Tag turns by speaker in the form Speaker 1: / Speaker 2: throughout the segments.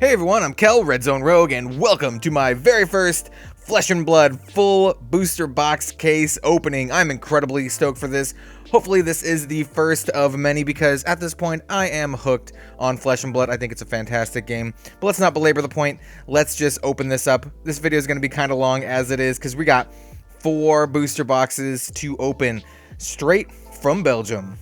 Speaker 1: Hey everyone, I'm Kel, Red Zone Rogue, and welcome to my very first Flesh and Blood full booster box case opening. I'm incredibly stoked for this. Hopefully this is the first of many because at this point I am hooked on Flesh and Blood. I think it's a fantastic game. But let's not belabor the point. Let's just open this up. This video is going to be kind of long as it is because we got 4 booster boxes to open straight from Belgium.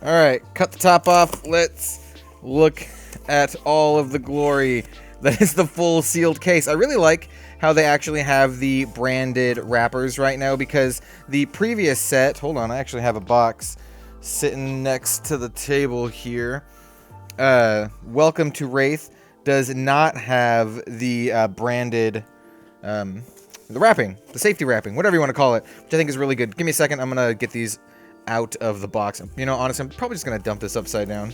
Speaker 1: Alright, cut the top off. Let's look at all of the glory that is the full sealed case. I really like how they actually have the branded wrappers right now because the previous set, hold on, I actually have a box sitting next to the table here. Welcome to Wraith does not have the branded the wrapping, the safety wrapping, whatever you want to call it, which I think is really good. Give me a second, I'm gonna get these out of the box. You know, honestly, I'm probably just gonna dump this upside down.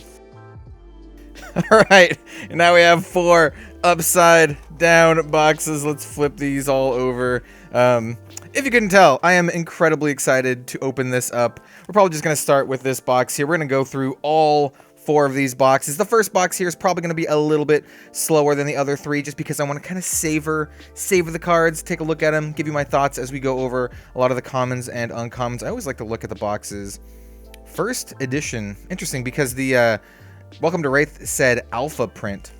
Speaker 1: Alright, and now we have 4 upside down boxes. Let's flip these all over. If you couldn't tell, I am incredibly excited to open this up. We're probably just going to start with this box here. We're going to go through all 4 of these boxes. The first box here is probably going to be a little bit slower than the other 3 just because I want to kind of savor the cards, take a look at them, give you my thoughts as we go over a lot of the commons and uncommons. I always like to look at the boxes. First edition, interesting because the Welcome to Wraith said alpha print.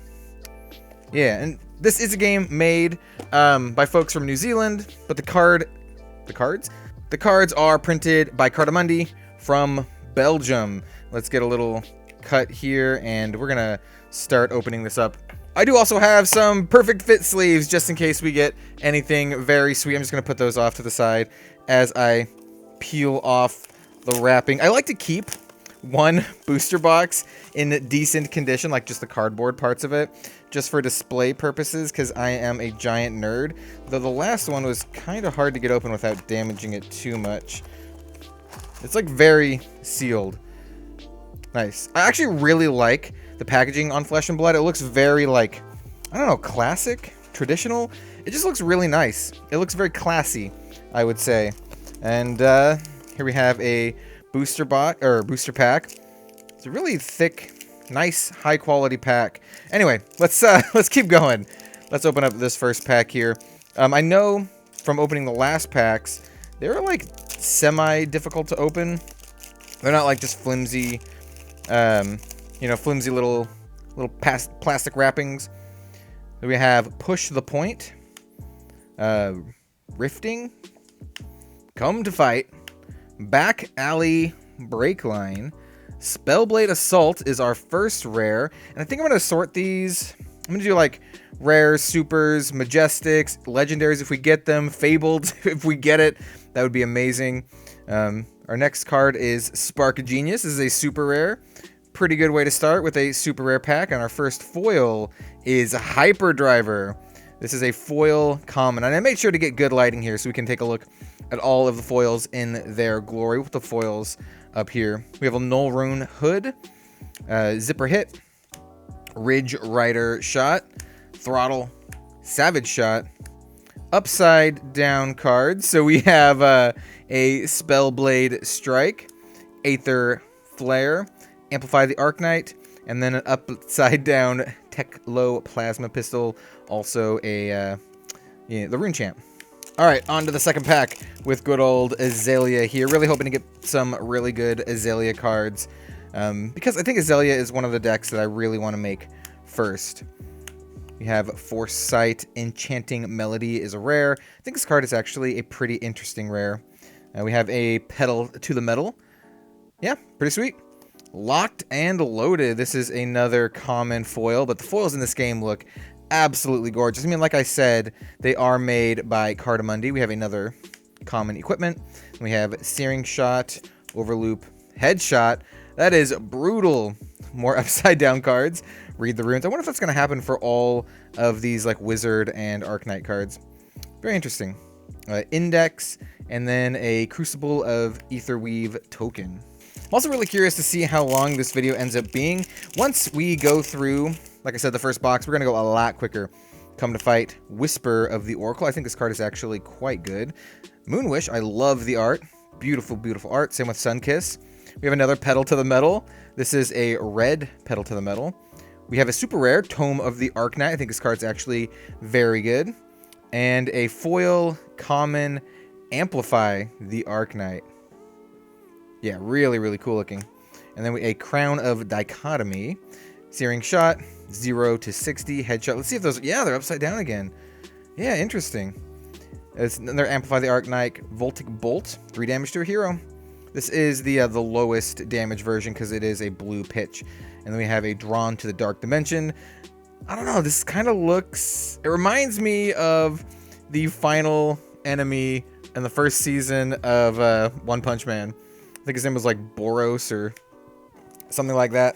Speaker 1: Yeah, and this is a game made by folks from New Zealand, but the cards are printed by Cardamundi from Belgium. Let's get a little cut here, and we're gonna start opening this up. I do also have some perfect fit sleeves just in case we get anything very sweet. I'm just gonna put those off to the side as I peel off the wrapping. I like to keep one booster box in decent condition, like just the cardboard parts of it, just for display purposes, because I am a giant nerd. Though the last one was kind of hard to get open without damaging it too much. It's like very sealed. Nice. I actually really like the packaging on Flesh and Blood. It looks very, like, I don't know, classic, traditional. It just looks really nice. It looks very classy, I would say. And here we have a booster pack. It's a really thick, nice, high quality pack. Anyway, let's keep going. Let's open up this first pack here. I know from opening the last packs, they were like semi difficult to open. They're not like just flimsy, you know, flimsy little plastic wrappings. Then we have Push the Point, Rifting, Come to Fight, Back Alley Breakline, Spellblade Assault is our first rare, and I think I'm going to sort these. I'm going to do like rares, supers, majestics, legendaries if we get them, fabled if we get it. That would be amazing. Our next card is Spark Genius. This is a super rare. Pretty good way to start with a super rare pack, and our first foil is Hyperdriver. This is a foil common, and I made sure to get good lighting here so we can take a look at all of the foils in their glory with the foils up here. We have a Null Rune Hood, Zipper Hit, Ridge Rider Shot, Throttle, Savage Shot, upside down cards. So we have a Spellblade Strike, Aether Flare, Amplify the Arknight, and then an upside down Teklo Plasma Pistol, also a the Rune Champ. Alright, on to the second pack with good old Azalea here. Really hoping to get some really good Azalea cards. Because I think Azalea is one of the decks that I really want to make first. We have Foresight, Enchanting Melody is a rare. I think this card is actually a pretty interesting rare. We have a Pedal to the Metal. Yeah, pretty sweet. Locked and Loaded. This is another common foil, but the foils in this game look absolutely gorgeous. I mean, like I said, they are made by Cardamundi. We have another common equipment. We have Searing Shot, Overloop, Headshot. That is brutal. More upside down cards. Read the Runes. I wonder if that's going to happen for all of these like Wizard and Arknight cards. Very interesting. Index, and then a Crucible of Aetherweave token. I'm also really curious to see how long this video ends up being. Once we go through, like I said, the first box, we're going to go a lot quicker. Come to Fight, Whisper of the Oracle. I think this card is actually quite good. Moonwish, I love the art. Beautiful, beautiful art. Same with Sunkiss. We have another Pedal to the Metal. This is a red Pedal to the Metal. We have a super rare, Tome of the Arcane. I think this card's actually very good. And a foil common, Amplify the Arcane. Yeah, really, really cool looking. And then a Crown of Dichotomy. Searing Shot, 0 to 60, Headshot. Let's see if those... Yeah, they're upside down again. Yeah, interesting. It's another Amplify the Arcane, Voltic Bolt, 3 damage to a hero. This is the lowest damage version because it is a blue pitch. And then we have a Drawn to the Dark Dimension. I don't know, this kind of looks... It reminds me of the final enemy in the first season of One Punch Man. I think his name was like Boros or something like that.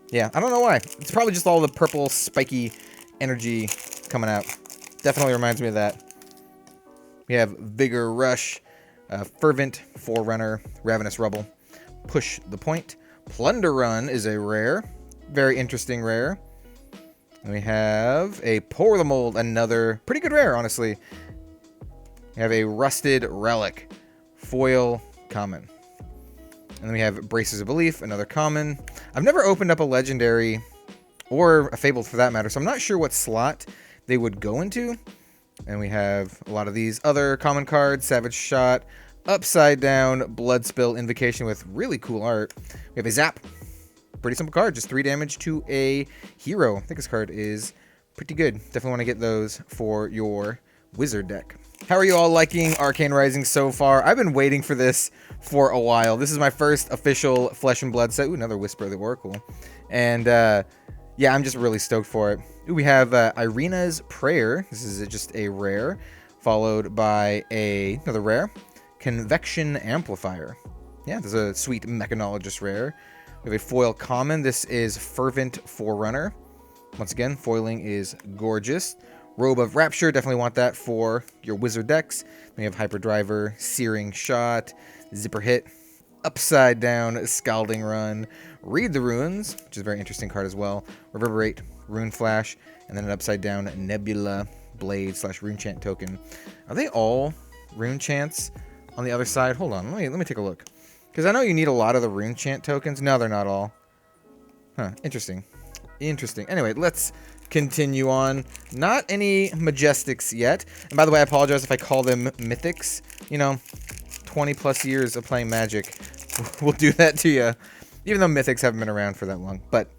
Speaker 1: Yeah, I don't know why. It's probably just all the purple spiky energy coming out. Definitely reminds me of that. We have Vigor Rush, Fervent Forerunner, Ravenous Rubble, Push the Point. Plunder Run is a rare. Very interesting rare. And we have a Pour the Mold, another pretty good rare, honestly. We have a Rusted Relic, foil common. And then we have Braces of Belief, another common. I've never opened up a legendary, or a fabled for that matter, so I'm not sure what slot they would go into. And we have a lot of these other common cards. Savage Shot, Upside Down, Blood Spill, Invocation with really cool art. We have a Zap. Pretty simple card, just 3 damage to a hero. I think this card is pretty good. Definitely want to get those for your wizard deck. How are you all liking Arcane Rising so far? I've been waiting for this for a while. This is my first official Flesh and Blood set. Ooh, another Whisper of the Oracle. And yeah, I'm just really stoked for it. Ooh, we have Irina's Prayer. This is just a rare, followed by another rare, Convection Amplifier. Yeah, there's a sweet Mechanologist rare. We have a foil common. This is Fervent Forerunner. Once again, foiling is gorgeous. Robe of Rapture, definitely want that for your wizard decks. We have Hyperdriver, Searing Shot, Zipper Hit, Upside Down, Scalding Run, Read the Runes, which is a very interesting card as well, Reverberate, Rune Flash, and then an Upside Down Nebula Blade / Rune Chant token. Are they all Rune Chants on the other side? Hold on, let me take a look. Because I know you need a lot of the Rune Chant tokens. No, they're not all. Huh, interesting. Interesting. Anyway, let's continue on. Not any Majestics yet. And by the way, I apologize if I call them Mythics. You know, 20 plus years of playing Magic will do that to you. Even though Mythics haven't been around for that long. But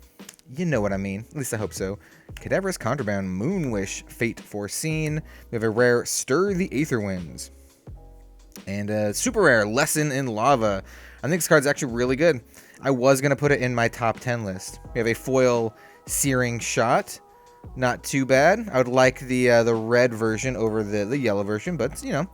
Speaker 1: you know what I mean. At least I hope so. Cadaverous Contraband, Moonwish, Fate Foreseen. We have a rare Stir the Aether Winds. And a super rare Lesson in Lava. I think this card's actually really good. I was going to put it in my top 10 list. We have a foil Searing Shot. Not too bad. I would like the red version over the yellow version, but, you know,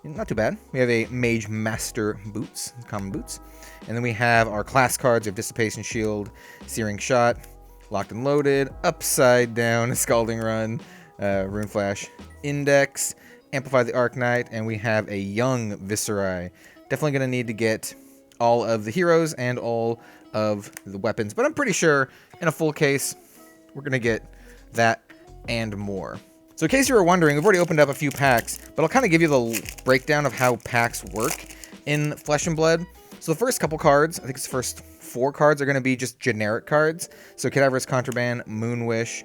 Speaker 1: not too bad. We have a Mage Master Boots, common boots. And then we have our class cards. We have Dissipation Shield, Searing Shot, Locked and Loaded, Upside Down, Scalding Run, Rune Flash, Index, Amplify the Arcanite, and we have a Young Viserai. Definitely going to need to get all of the heroes and all of the weapons, but I'm pretty sure in a full case, we're going to get that and more. So in case you were wondering, we've already opened up a few packs, but I'll kind of give you the breakdown of how packs work in Flesh and Blood. So the first couple cards, I think it's the first 4 cards, are going to be just generic cards. So Cadaverous Contraband, Moonwish,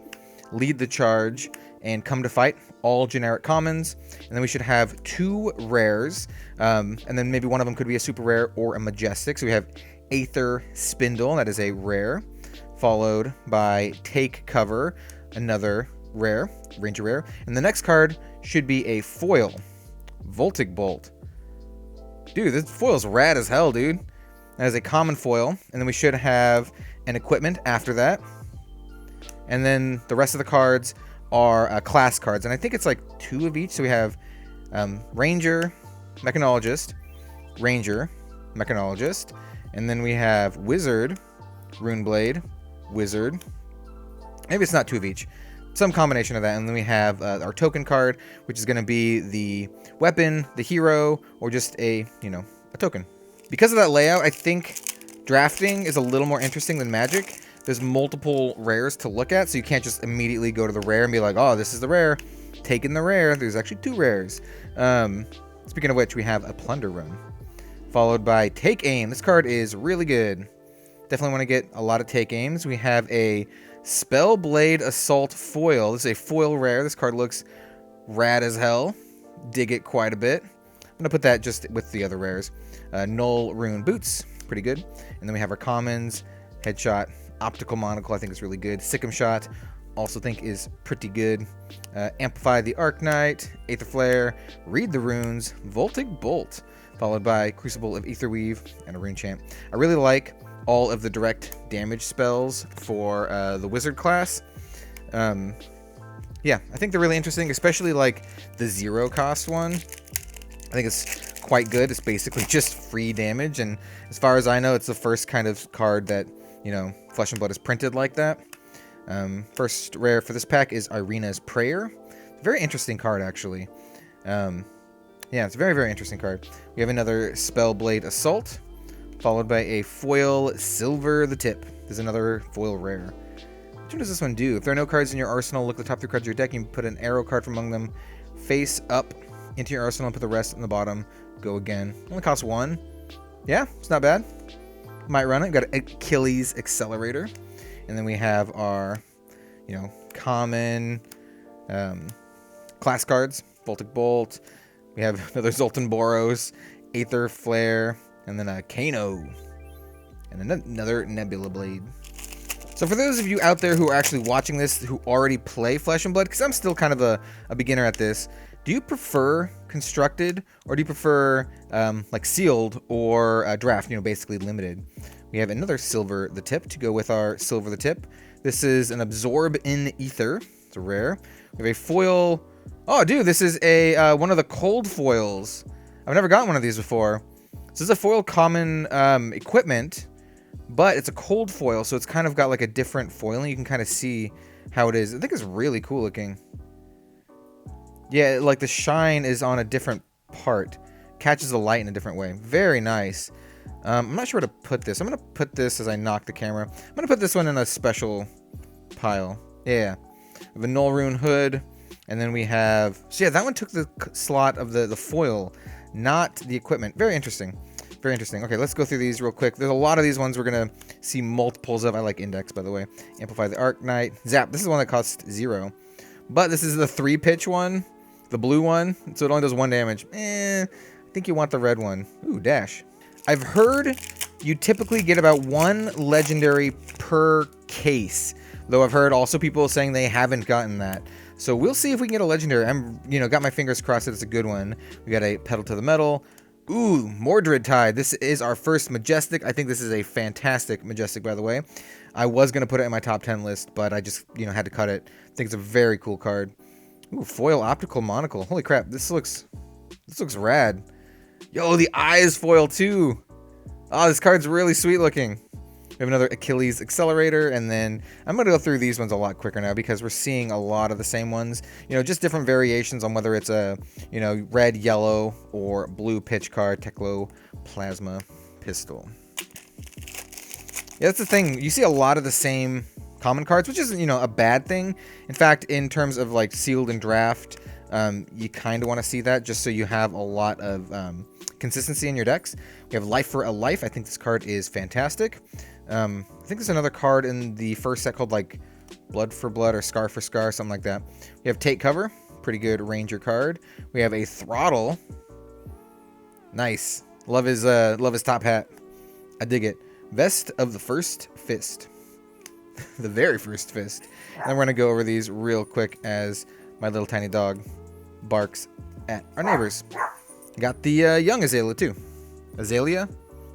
Speaker 1: Lead the Charge, and Come to Fight, all generic commons. And then we should have 2 rares, and then maybe one of them could be a super rare or a majestic. So we have Aether Spindle, that is a rare, followed by Take Cover, another rare, Ranger rare. And the next card should be a foil, Voltic Bolt. Dude, this foil's rad as hell, dude. That is a common foil. And then we should have an equipment after that. And then the rest of the cards are class cards. And I think it's like 2 of each. So we have Ranger, Mechanologist, Ranger, Mechanologist. And then we have Wizard, Runeblade, Wizard. Maybe it's not 2 of each. Some combination of that. And then we have our token card, which is going to be the weapon, the hero, or just a token. Because of that layout, I think drafting is a little more interesting than Magic. There's multiple rares to look at, so you can't just immediately go to the rare and be like, oh, this is the rare. Taking the rare. There's actually 2 rares. Speaking of which, we have a Plunder Run, followed by Take Aim. This card is really good. Definitely want to get a lot of take aims. We have a Spellblade Assault foil. This is a foil rare. This card looks rad as hell. Dig it quite a bit. I'm going to put that just with the other rares. Null Rune Boots. Pretty good. And then we have our commons. Headshot. Optical Monocle. I think is really good. Sikkim Shot. Also think is pretty good. Amplify the Arknight. Aether Flare. Read the Runes. Voltic Bolt. Followed by Crucible of Aetherweave and a Rune Champ. I really like all of the direct damage spells for the Wizard class. Yeah, I think they're really interesting, especially like the 0 cost one. I think it's quite good. It's basically just free damage, and as far as I know, it's the first kind of card that, you know, Flesh and Blood is printed like that. First rare for this pack is Irina's Prayer. Very interesting card, actually. Yeah, it's a very, very interesting card. We have another Spellblade Assault, followed by a foil Silver the Tip. There's another foil rare. Which one does this one do? If there are no cards in your arsenal, look at the top 3 cards of your deck. You can put an arrow card from among them face up into your arsenal and put the rest in the bottom. Go again. Only costs 1. Yeah, it's not bad. Might run it. Got an Achilles Accelerator. And then we have our, you know, common class cards. Voltic Bolt. We have another Zoltan Boros, Aether Flare, and then a Kano. And another Nebula Blade. So for those of you out there who are actually watching this, who already play Flesh and Blood, because I'm still kind of a beginner at this, do you prefer constructed, or do you prefer like sealed or draft, you know, basically limited? We have another Silver the Tip to go with our Silver the Tip. This is an Absorb in Ether. It's a rare. We have a foil. Oh, dude, this is a one of the cold foils. I've never gotten one of these before. So this is a foil common equipment, but it's a cold foil, so it's kind of got like a different foiling. You can kind of see how it is. I think it's really cool looking. Yeah, like the shine is on a different part. Catches the light in a different way. Very nice. I'm not sure where to put this. I'm going to put this as I knock the camera. I'm going to put this one in a special pile. Yeah. We have a Null Rune Hood. And then we have... So yeah, that one took the slot of the foil, not the equipment. Very interesting. Very interesting. Okay, let's go through these real quick. There's a lot of these ones we're going to see multiples of. I like Index, by the way. Amplify the Arknight. Zap. This is one that costs 0. But this is the 3-pitch one. The blue one. So it only does 1 damage. I think you want the red one. Ooh, Dash. I've heard you typically get about 1 legendary per case. Though I've heard also people saying they haven't gotten that. So we'll see if we can get a legendary. I'm, you know, got my fingers crossed that it's a good one. We got a Pedal to the Metal. Ooh, Mordred Tide. This is our first Majestic. I think this is a fantastic Majestic, by the way. I was going to put it in my top 10 list, but I just, you know, had to cut it. I think it's a very cool card. Ooh, Foil Optical Monocle. Holy crap, this looks rad. Yo, the eye is foil too. Oh, this card's really sweet looking. We have another Achilles Accelerator, and then I'm going to go through these ones a lot quicker now because we're seeing a lot of the same ones. You know, just different variations on whether it's a, you know, red, yellow, or blue pitch card, Teklo Plasma Pistol. Yeah, that's the thing. You see a lot of the same common cards, which isn't, you know, a bad thing. In fact, in terms of like sealed and draft, you kind of want to see that just so you have a lot of consistency in your decks. We have Life for a Life. I think this card is fantastic. I think there's another card in the first set called like Blood for Blood or Scar for Scar, something like that. We have Take Cover, pretty good Ranger card. We have a Throttle. Nice. Love his top hat. I dig it. Vest of the First Fist. The very first fist. And we're going to go over these real quick as my little tiny dog barks at our neighbors. Got the young Azalea too. Azalea?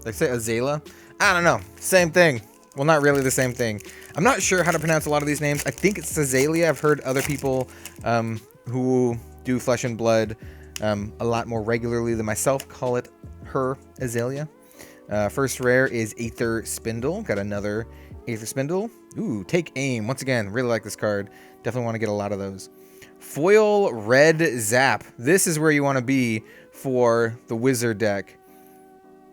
Speaker 1: Did I say Azalea? I don't know. Same thing. Well, not really the same thing. I'm not sure how to pronounce a lot of these names. I think it's Azalea. I've heard other people who do Flesh and Blood a lot more regularly than myself call it her Azalea. First rare is Aether Spindle. Got another Aether Spindle. Ooh, Take Aim. Once again, really like this card. Definitely want to get a lot of those. Foil Red Zap. This is where you want to be for the Wizard deck.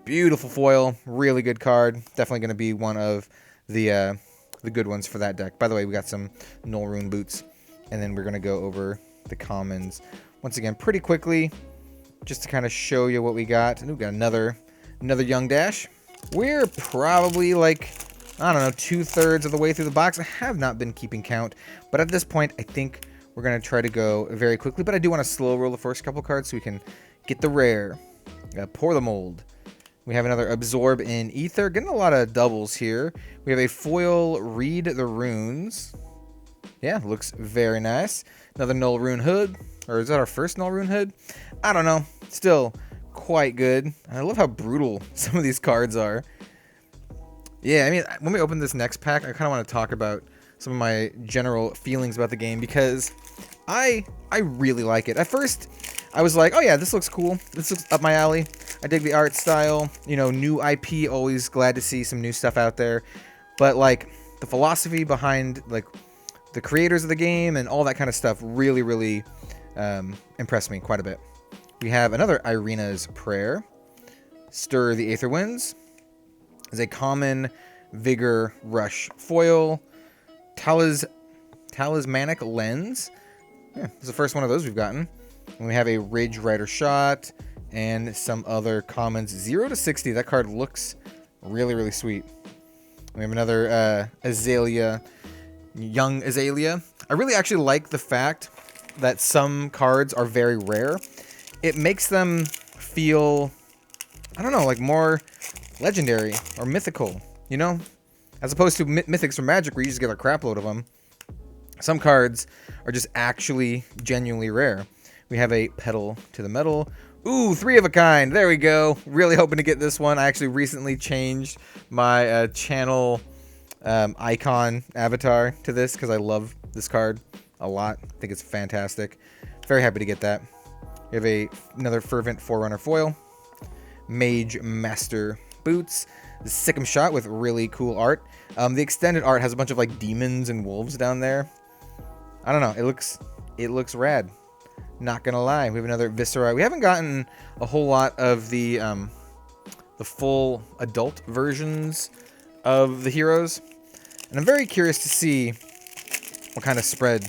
Speaker 1: Beautiful foil. Really good card. Definitely going to be one of the good ones for that deck. By the way, we got some Null Rune Boots. And then we're going to go over the commons once again pretty quickly, just to kind of show you what we got. And we've got another young Dash. We're probably like I don't know, 2/3 of the way through the box. I have not been keeping count, but at this point, I think we're going to try to go very quickly, but I do want to slow roll the first couple cards so we can get the rare. Pour the mold. We have another Absorb in Ether. Getting a lot of doubles here. We have a foil Read the Runes. Yeah, looks very nice. Another Null Rune Hood. Or is that our first Null Rune Hood? I don't know. Still quite good. I love how brutal some of these cards are. Yeah, I mean, when we open this next pack, I kind of want to talk about some of my general feelings about the game because I really like it. At first, I was like, oh yeah, this looks cool. This looks up my alley. I dig the art style. You know, new IP, always glad to see some new stuff out there. But like the philosophy behind like the creators of the game and all that kind of stuff really, really impressed me quite a bit. We have another Irina's Prayer. Stir the Aether Winds. Is a common Vigor Rush foil. Talismanic Lens. Yeah, this is the first one of those we've gotten. And we have a Ridge Rider Shot and some other commons. 0 to 60. That card looks really, really sweet. We have another Azalea, Young Azalea. I really actually like the fact that some cards are very rare. It makes them feel, I don't know, like more legendary or mythical, you know? As opposed to Mythics or Magic where you just get a crap load of them. Some cards are just actually genuinely rare. We have a Pedal to the Metal. Ooh, 3 of a kind. There we go. Really hoping to get this one. I actually recently changed my channel icon avatar to this because I love this card a lot. I think it's fantastic. Very happy to get that. We have another Fervent Forerunner foil. Mage Master Boots. The Sick'em Shot with really cool art. The extended art has a bunch of like demons and wolves down there. I don't know. It looks rad. Not gonna lie. We have another Viscera. We haven't gotten a whole lot of the full adult versions of the heroes, and I'm very curious to see what kind of spread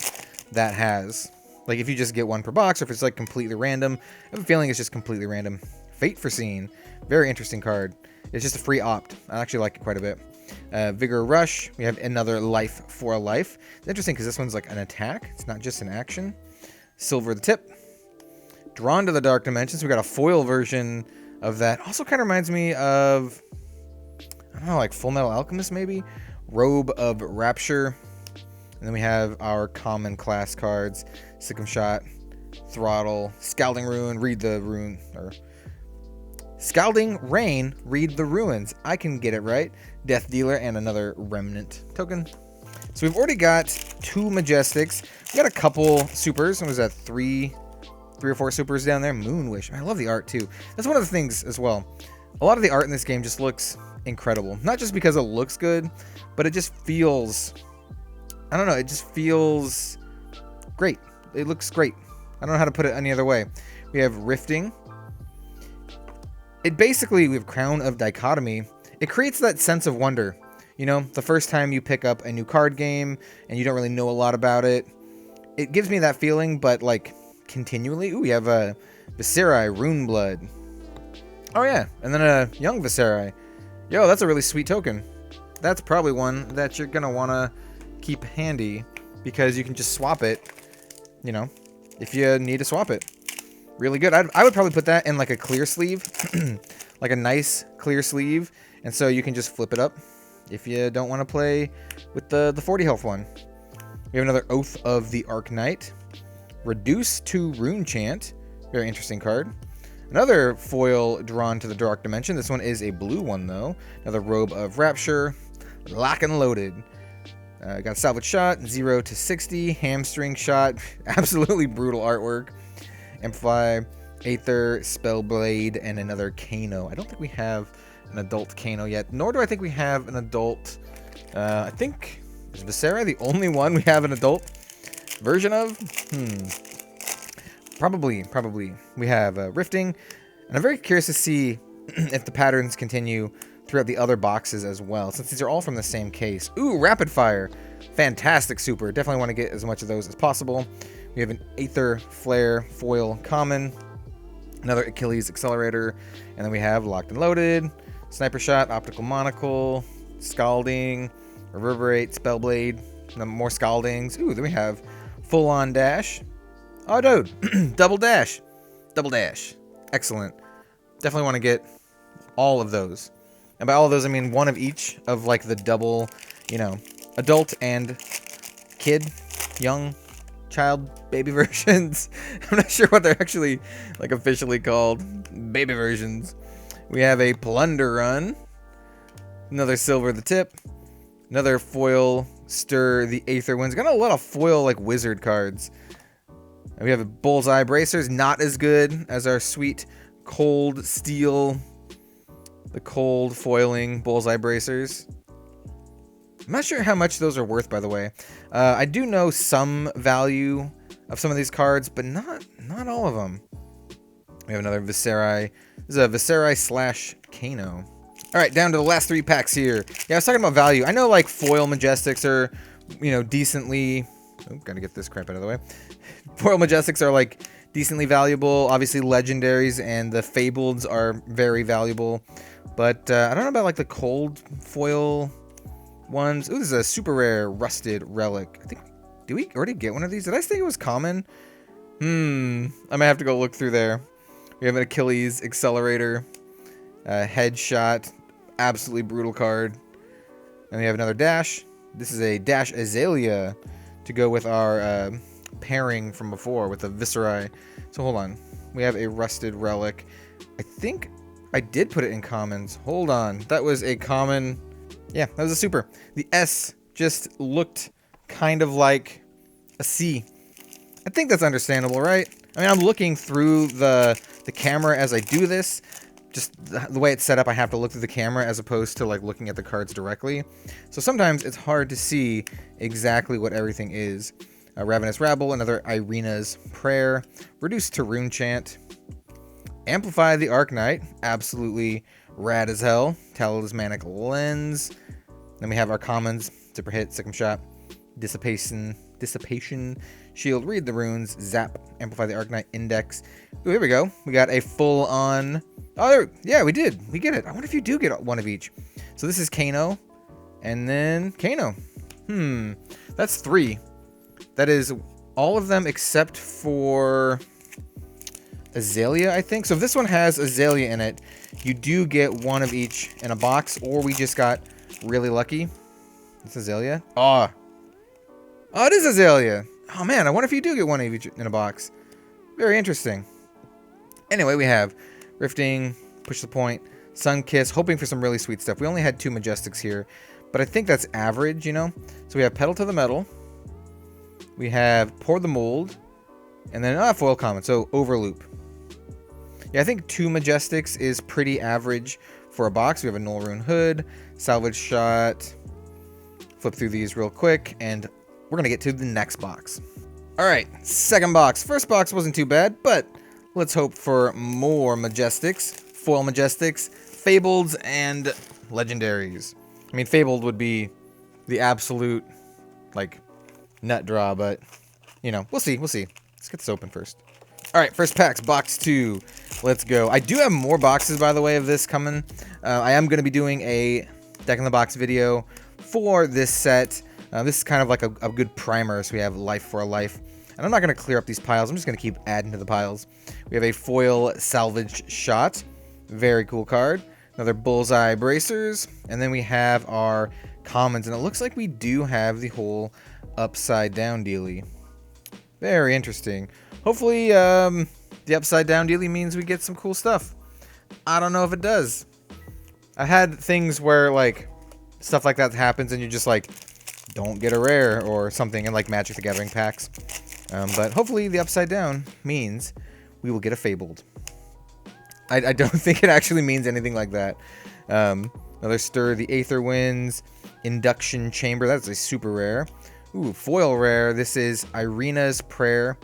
Speaker 1: that has. Like if you just get one per box, or if it's like completely random. I have a feeling it's just completely random. Fate Foreseen. Very interesting card. It's just a free opt. I actually like it quite a bit. Vigor Rush. We have another Life for a Life. It's interesting because this one's like an attack. It's not just an action. Silver the Tip. Drawn to the Dark Dimensions. We got a foil version of that. Also kind of reminds me of, I don't know, like Full Metal Alchemist maybe? Robe of Rapture. And then we have our common class cards. Sick'em Shot. Throttle. Scalding Ruin. Read the Rune. Or Scalding Rain, Read the Ruins. I can get it right. Death Dealer and another Remnant token. So we've already got 2 Majestics. We got a couple supers. What was that? 3 or 4 supers down there. Moonwish. I love the art too. That's one of the things as well. A lot of the art in this game just looks incredible. Not just because it looks good, but it just feels, I don't know, it just feels great. It looks great. I don't know how to put it any other way. We have Rifting. We have Crown of Dichotomy. It creates that sense of wonder. You know, the first time you pick up a new card game and you don't really know a lot about it. It gives me that feeling, but like continually. Ooh, we have a Viserai, Runeblood. Oh yeah, and then a Young Viserai. Yo, that's a really sweet token. That's probably one that you're gonna wanna keep handy because you can just swap it, you know, if you need to swap it. Really good. I would probably put that in like a clear sleeve, like a nice clear sleeve, and so you can just flip it up if you don't want to play with the 40 health one. We have another Oath of the Arknight. Reduce to Rune Chant. Very interesting card. Another foil Drawn to the Dark Dimension. This one is a blue one though. Another Robe of Rapture. Lock and Loaded. Got a Salvage Shot. 0 to 60. Hamstring Shot. Absolutely brutal artwork. Amplify, Aether, Spellblade, and another Kano. I don't think we have an adult Kano yet, nor do I think we have an adult, I think, is Viserai the only one we have an adult version of? Probably. We have Rifting, and I'm very curious to see if the patterns continue throughout the other boxes as well, since these are all from the same case. Ooh, Rapid Fire. Fantastic super. Definitely want to get as much of those as possible. We have an Aether Flare foil common, another Achilles Accelerator, and then we have Locked and Loaded, Sniper Shot, Optical Monocle, Scalding, Reverberate, Spellblade, more Scaldings. Ooh, then we have Full On Dash. Oh, dude, Double Dash. Double Dash. Excellent. Definitely want to get all of those. And by all of those, I mean one of each of, like, the double, you know, adult and kid, young, child, baby versions. I'm not sure what they're actually, like, officially called. Baby versions. We have a Plunder Run. Another Silver the Tip. Another foil Stir the Aether Winds. Got a lot of foil, like, wizard cards. And we have a Bullseye Bracers. Not as good as our sweet Cold Steel. The cold foiling Bullseye Bracers. I'm not sure how much those are worth, by the way. I do know some value of some of these cards, but not all of them. We have another Viserai. This is a Viserai / Kano. Alright, down to the last 3 packs here. Yeah, I was talking about value. I know, like, foil Majestics are, you know, decently... Oh, gotta get this crap out of the way. Foil Majestics are, like, decently valuable. Obviously, Legendaries and the Fableds are very valuable. But I don't know about, like, the cold foil ones. Ooh, this is a super rare Rusted Relic. I think... Did we already get one of these? Did I think it was common? I might have to go look through there. We have an Achilles Accelerator. Headshot. Absolutely brutal card. And we have another Dash. This is a Dash Azalea to go with our pairing from before with the Viserai. So hold on. We have a Rusted Relic. I think I did put it in commons. Hold on. That was a common. Yeah, that was a super. The S just looked kind of like a C. I think that's understandable, right? I mean, I'm looking through the camera as I do this. Just the way it's set up, I have to look through the camera as opposed to, like, looking at the cards directly. So sometimes it's hard to see exactly what everything is. Ravenous Rabble, another Irina's Prayer, Reduced to Rune Chant, Amplify the Arcanite, absolutely rad as hell, Talismanic Lens. Then we have our commons, Zipper Hit, Sick'em Shot, Dissipation, Shield, Read the Runes, Zap, Amplify the Arcanite, Index. Ooh, here we go. We got a full-on... Oh, there, yeah, we did. We get it. I wonder if you do get one of each. So this is Kano, and then Kano. That's 3. That is all of them except for Azalea, I think. So if this one has Azalea in it, you do get one of each in a box, or we just got really lucky. It's Azalea. Oh, it is Azalea. Oh, man, I wonder if you do get one of each in a box. Very interesting. Anyway, we have Rifting, Push the Point, Sunkiss, hoping for some really sweet stuff. We only had 2 Majestics here, but I think that's average, you know? So we have Pedal to the Metal. We have Pour the Mold. And then foil common, so Overloop. Yeah, I think 2 Majestics is pretty average for a box. We have a Null Rune Hood, Salvage Shot. Flip through these real quick, and we're going to get to the next box. Alright, second box. First box wasn't too bad, but let's hope for more Majestics, Foil Majestics, Fableds, and Legendaries. I mean, Fabled would be the absolute, like, nut draw, but, you know, we'll see, we'll see. Let's get this open first. Alright, first packs, box 2. Let's go. I do have more boxes, by the way, of this coming. I am going to be doing a deck in the box video for this set. This is kind of like a good primer, so we have Life for a Life. And I'm not going to clear up these piles. I'm just going to keep adding to the piles. We have a Foil Salvage Shot. Very cool card. Another Bullseye Bracers. And then we have our commons. And it looks like we do have the whole Upside Down dealie. Very interesting. Hopefully, the Upside Down dealie means we get some cool stuff. I don't know if it does. I had things where, like, stuff like that happens and you're just like, don't get a rare or something in, like, Magic the Gathering packs. But hopefully the Upside Down means we will get a Fabled. I don't think it actually means anything like that. Another Stir the Aether Winds, Induction Chamber. That's a super rare. Ooh, foil rare. This is Irina's Prayer.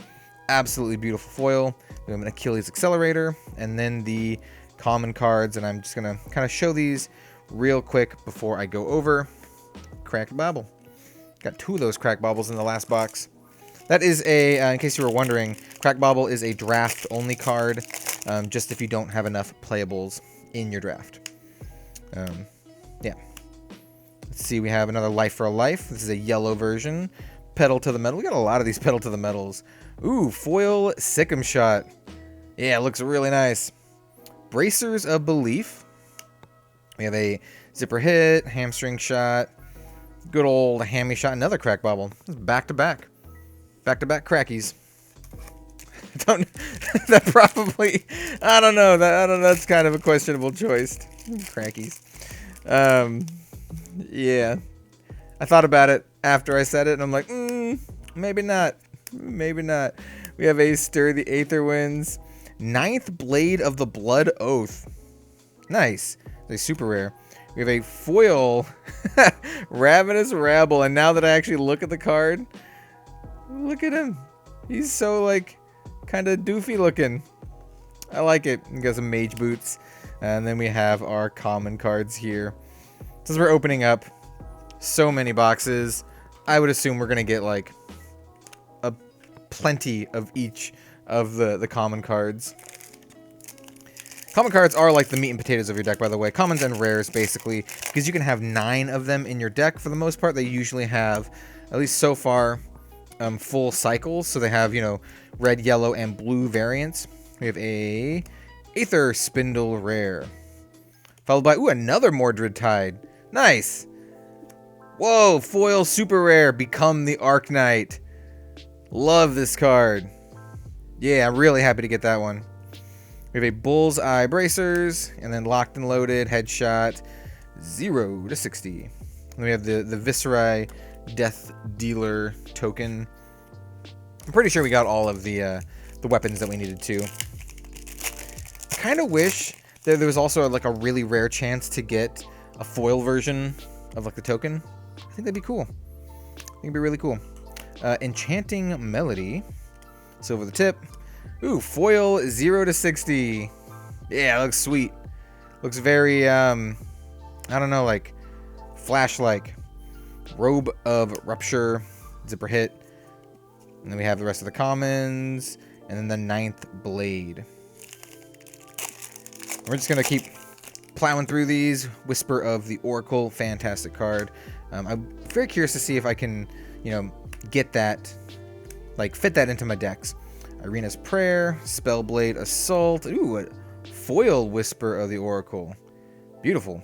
Speaker 1: Absolutely beautiful foil. We have an Achilles Accelerator. And then the common cards. And I'm just going to kind of show these real quick before I go over. Cracked Bauble. Got 2 of those Cracked Baubles in the last box. That is a, in case you were wondering, Cracked Bauble is a draft-only card, just if you don't have enough playables in your draft. Yeah. Let's see, we have another Life for a Life. This is a yellow version. Pedal to the Metal. We got a lot of these Pedal to the Metals. Ooh, foil Sikkim Shot. Yeah, it looks really nice. Bracers of Belief. We have a Zipper Hit, Hamstring Shot, good old Hammy Shot, another Crack Bobble. Back to back. Back to back crackies. Don't that probably I don't know. That's kind of a questionable choice. Crackies. Yeah. I thought about it after I said it and I'm like, maybe not. Maybe not. We have a Stir the Aether Winds. 9th Blade of the Blood Oath. Nice. It's a super rare. We have a foil Ravenous Rabble, and now that I actually look at the card, look at him. He's so like kind of doofy looking. I like it. We got some mage boots, and then we have our common cards here. Since we're opening up so many boxes, I would assume we're gonna get like a plenty of each of the common cards. Common cards are like the meat and potatoes of your deck, by the way. Commons and rares, basically, because you can have 9 of them in your deck. For the most part, they usually have, at least so far, full cycles. So they have, you know, red, yellow, and blue variants. We have a Aether Spindle rare, followed by, ooh, another Mordred Tide. Nice. Whoa, foil super rare, Become the Arknight. Love this card. Yeah, I'm really happy to get that one. We have a Bullseye Bracers, and then Locked and Loaded, Headshot, 0 to 60. And we have the Viscerai Death Dealer token. I'm pretty sure we got all of the weapons that we needed to. I kind of wish that there was also like a really rare chance to get a foil version of like the token. I think that'd be cool. I think it'd be really cool. Enchanting Melody, Silver the Tip. Ooh, foil 0 to 60. Yeah, it looks sweet. Looks very, I don't know, like Flash-like. Robe of Rupture, Zipper Hit. And then we have the rest of the commons. And then the 9th Blade. We're just going to keep plowing through these. Whisper of the Oracle, fantastic card. I'm very curious to see if I can, you know, get that, like fit that into my decks. Arena's Prayer, Spellblade Assault. Ooh, a foil Whisper of the Oracle. Beautiful.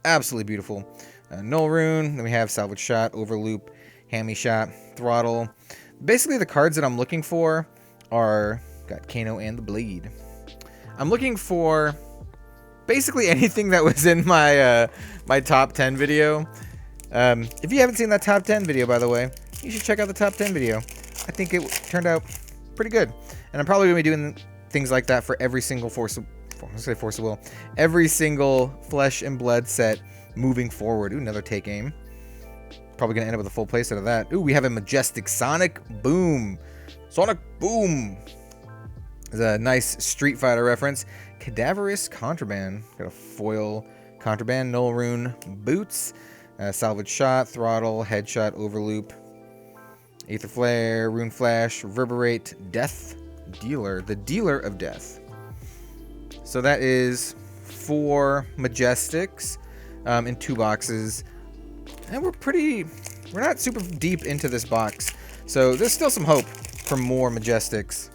Speaker 1: Absolutely beautiful. Null Rune. Then we have Salvage Shot, Overloop, Hammy Shot, Throttle. Basically, the cards that I'm looking for are... Got Kano and the Blade. I'm looking for basically anything that was in my my top 10 video. If you haven't seen that top 10 video, by the way, you should check out the top 10 video. I think it turned out pretty good. And I'm probably going to be doing things like that for every single every single Flesh and Blood set moving forward. Ooh, another Take Aim. Probably going to end up with a full playset of that. Ooh, we have a Majestic Sonic Boom. Sonic Boom. It's a nice Street Fighter reference. Cadaverous Contraband. Got a foil Contraband. Null Rune Boots. Salvage Shot, Throttle, Headshot, Overloop. Aether Flare, Rune Flash, Reverberate, Death Dealer, the Dealer of Death. So that is 4 Majestics in 2 boxes. And we're not super deep into this box. So there's still some hope for more Majestics.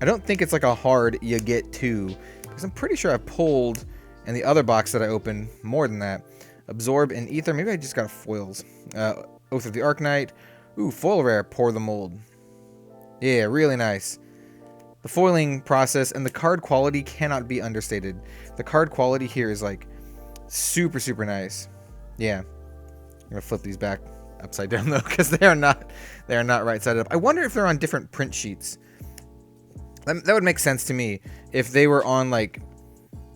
Speaker 1: I don't think it's like a hard you get 2, because I'm pretty sure I pulled in the other box that I opened more than that. Absorb and Ether, maybe I just got foils. Oath of the Arknight. Ooh, foil rare, Pour the Mold. Yeah, really nice. The foiling process and the card quality cannot be understated. The card quality here is like super, super nice. Yeah. I'm gonna flip these back upside down though, because they are not right sided up. I wonder if they're on different print sheets. That would make sense to me if they were on like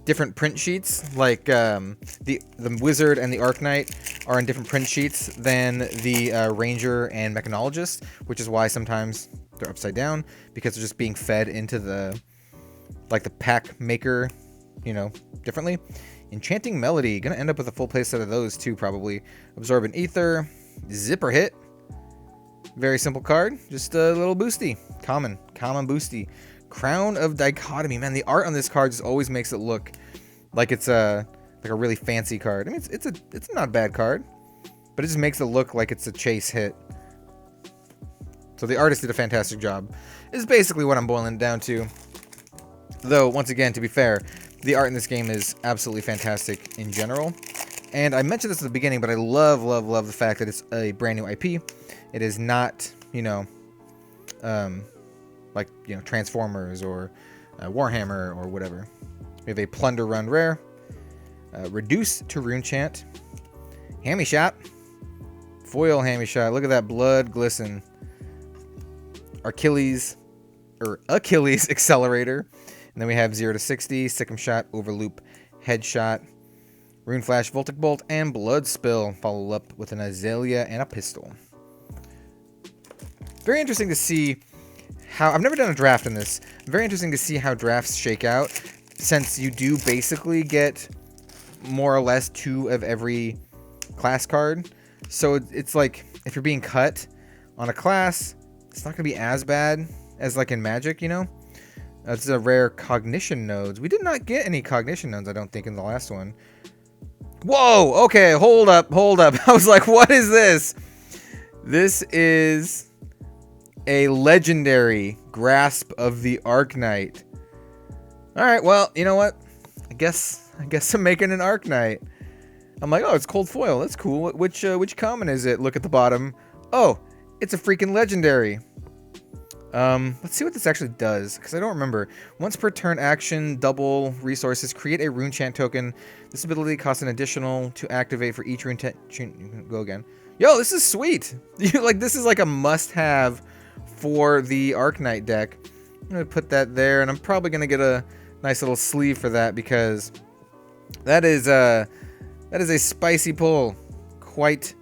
Speaker 1: different print sheets, like the Wizard and the Arknight are on different print sheets than the Ranger and Mechanologist, which is why sometimes they're upside down, because they're just being fed into the pack maker, you know, differently. Enchanting Melody, gonna end up with a full play set of those too, probably. Absorb and Ether, Zipper Hit, very simple card, just a little boosty, common boosty. Crown of Dichotomy, man, the art on this card just always makes it look like it's like a really fancy card. I mean, it's not a bad card, but it just makes it look like it's a chase hit. So the artist did a fantastic job, is basically what I'm boiling it down to. Though, once again, to be fair, the art in this game is absolutely fantastic in general. And I mentioned this at the beginning, but I love, love, love the fact that it's a brand new IP. It is not, you know, like, you know, Transformers or Warhammer or whatever. We have a Plunder Run rare, Reduce to Rune Chant, Hammy Shot, Foil Hammy Shot. Look at that blood glisten. Achilles Accelerator. And then we have 0 to 60, Sick'em Shot, Overloop, Headshot, Rune Flash, Voltic Bolt, and Blood Spill. Follow up with an Azalea and a pistol. Very interesting to see how... I've never done a draft in this. Very interesting to see how drafts shake out, since you do basically get more or less 2 of every class card. So it's like, if you're being cut on a class, it's not going to be as bad as like in Magic, you know? That's a rare Cognition Nodes. We did not get any Cognition Nodes, I don't think, in the last one. Whoa! Okay, hold up, hold up. I was like, what is this? This is a legendary Grasp of the Arknight. Alright, well, you know what? I guess I'm making an Arknight. I'm like, oh, it's cold foil. That's cool. Which common is it? Look at the bottom. Oh, it's a freaking legendary. Let's see what this actually does, because I don't remember. Once per turn action, double resources, create a rune chant token. This ability costs an additional to activate for each rune chant. Go again. Yo, this is sweet. This is like a must-have for the Arknight deck. I'm gonna put that there, and I'm probably gonna get a nice little sleeve for that, because that is a spicy pull. Quite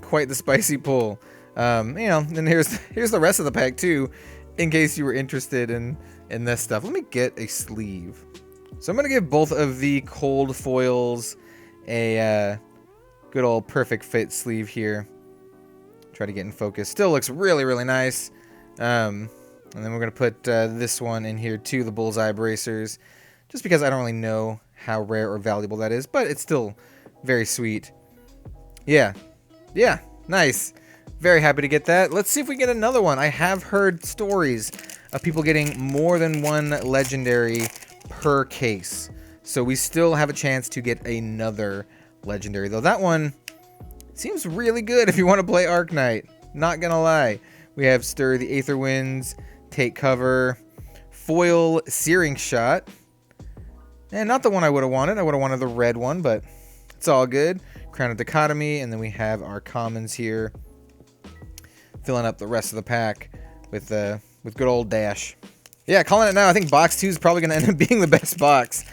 Speaker 1: the spicy pull. You know, and here's the rest of the pack too, in case you were interested in this stuff. Let me get a sleeve. So I'm gonna give both of the cold foils a good old perfect fit sleeve here. Try to get in focus. Still looks really, really nice. And then we're gonna put this one in here too, the bullseye bracers, just because I don't really know how rare or valuable that is, but it's still very sweet. Yeah, nice. Very happy to get that. Let's see if we get another one. I have heard stories of people getting more than one legendary per case. So we still have a chance to get another legendary. Though that one seems really good if you want to play Arknight. Not gonna lie. We have Stir the Aether Winds, Take Cover, Foil Searing Shot. And not the one I would have wanted. I would have wanted the red one, but it's all good. Crown of Dichotomy, and then we have our commons here. Filling up the rest of the pack with good old Dash. Yeah, calling it now. I think box 2 is probably going to end up being the best box.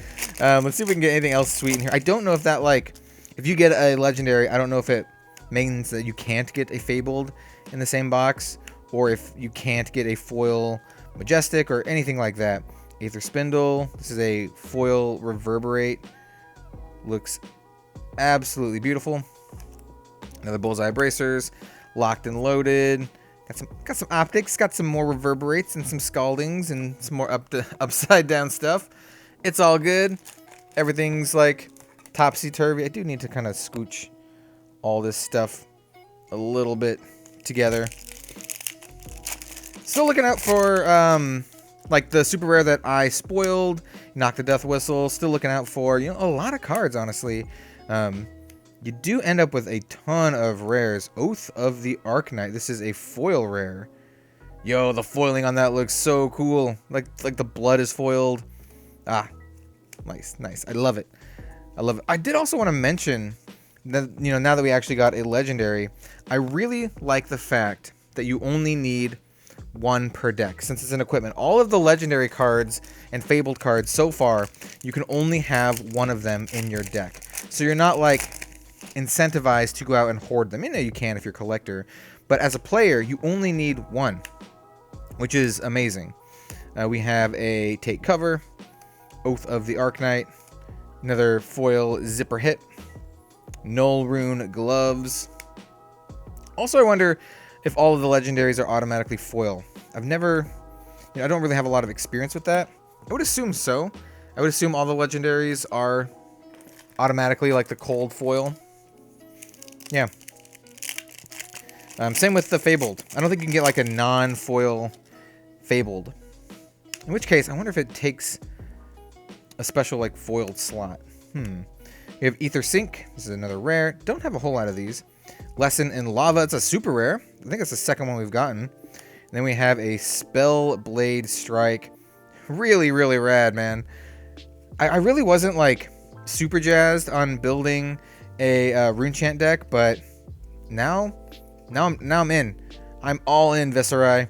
Speaker 1: Let's see if we can get anything else sweet in here. I don't know if that, like, if you get a legendary, I don't know if it means that you can't get a Fabled in the same box, or if you can't get a foil Majestic or anything like that. Aether Spindle. This is a foil Reverberate. Looks absolutely beautiful. Another Bullseye Bracers. Locked and Loaded. Got some optics. Got some more Reverberates and some Scaldings and some more upside down stuff. It's all good. Everything's like topsy-turvy. I do need to kind of scooch all this stuff a little bit together. Still looking out for like the super rare that I spoiled. Knock the Death Whistle. Still looking out for, you know, a lot of cards, honestly. You do end up with a ton of rares. Oath of the Arknight. This is a foil rare. Yo, the foiling on that looks so cool. Like the blood is foiled. Ah, nice. I love it. I did also want to mention that, you know, now that we actually got a legendary, I really like the fact that you only need one per deck, since it's an equipment. All of the legendary cards and fabled cards so far, you can only have one of them in your deck. So you're not like incentivized to go out and hoard them. You know, you can if you're a collector, but as a player, you only need one, which is amazing. We have a Take Cover, Oath of the Arknight, another foil Zipper Hit, Null Rune Gloves. Also, I wonder if all of the legendaries are automatically foil. I've never, you know, I don't really have a lot of experience with that. I would assume so. I would assume all the legendaries are automatically like the cold foil. Yeah. Same with the Fabled. I don't think you can get like a non-foil Fabled. In which case, I wonder if it takes a special like foiled slot. We have Ether Sync. This is another rare. Don't have a whole lot of these. Lesson in Lava. It's a super rare. I think it's the second one we've gotten. And then we have a Spell Blade Strike. Really, really rad, man. I really wasn't like super jazzed on building a Runechant deck, but now I'm in. I'm all in, Viserai.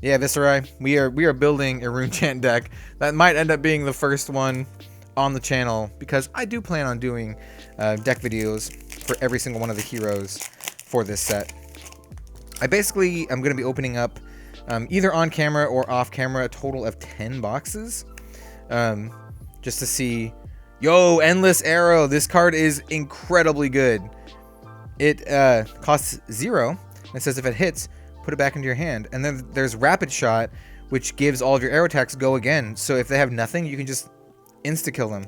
Speaker 1: Yeah, Viserai. We are building a Runechant deck that might end up being the first one on the channel, because I do plan on doing deck videos for every single one of the heroes for this set. I basically am going to be opening up either on camera or off camera a total of 10 boxes, just to see. Yo, Endless Arrow. This card is incredibly good. It costs 0. And it says if it hits, put it back into your hand. And then there's Rapid Shot, which gives all of your arrow attacks go again. So if they have nothing, you can just insta-kill them.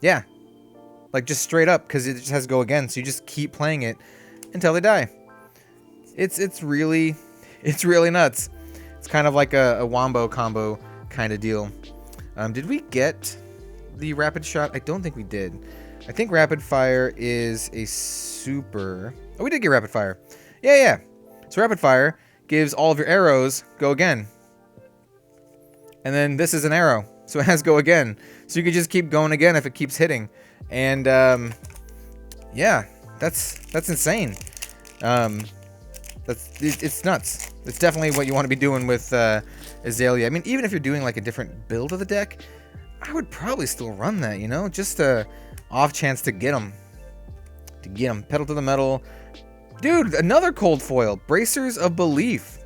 Speaker 1: Yeah. Like, just straight up, because it just has go again. So you just keep playing it until they die. It's really nuts. It's kind of like a Wombo combo kind of deal. Did we get the Rapid Shot? I don't think we did. I think Rapid Fire is a super... Oh, we did get Rapid Fire. Yeah. So Rapid Fire gives all of your arrows go again. And then this is an arrow, so it has go again. So you can just keep going again if it keeps hitting. And yeah, that's insane. It's nuts. It's definitely what you want to be doing with Azalea. I mean, even if you're doing like a different build of the deck, I would probably still run that, you know? Just a off chance to get them. Pedal to the metal. Dude, another cold foil. Bracers of Belief.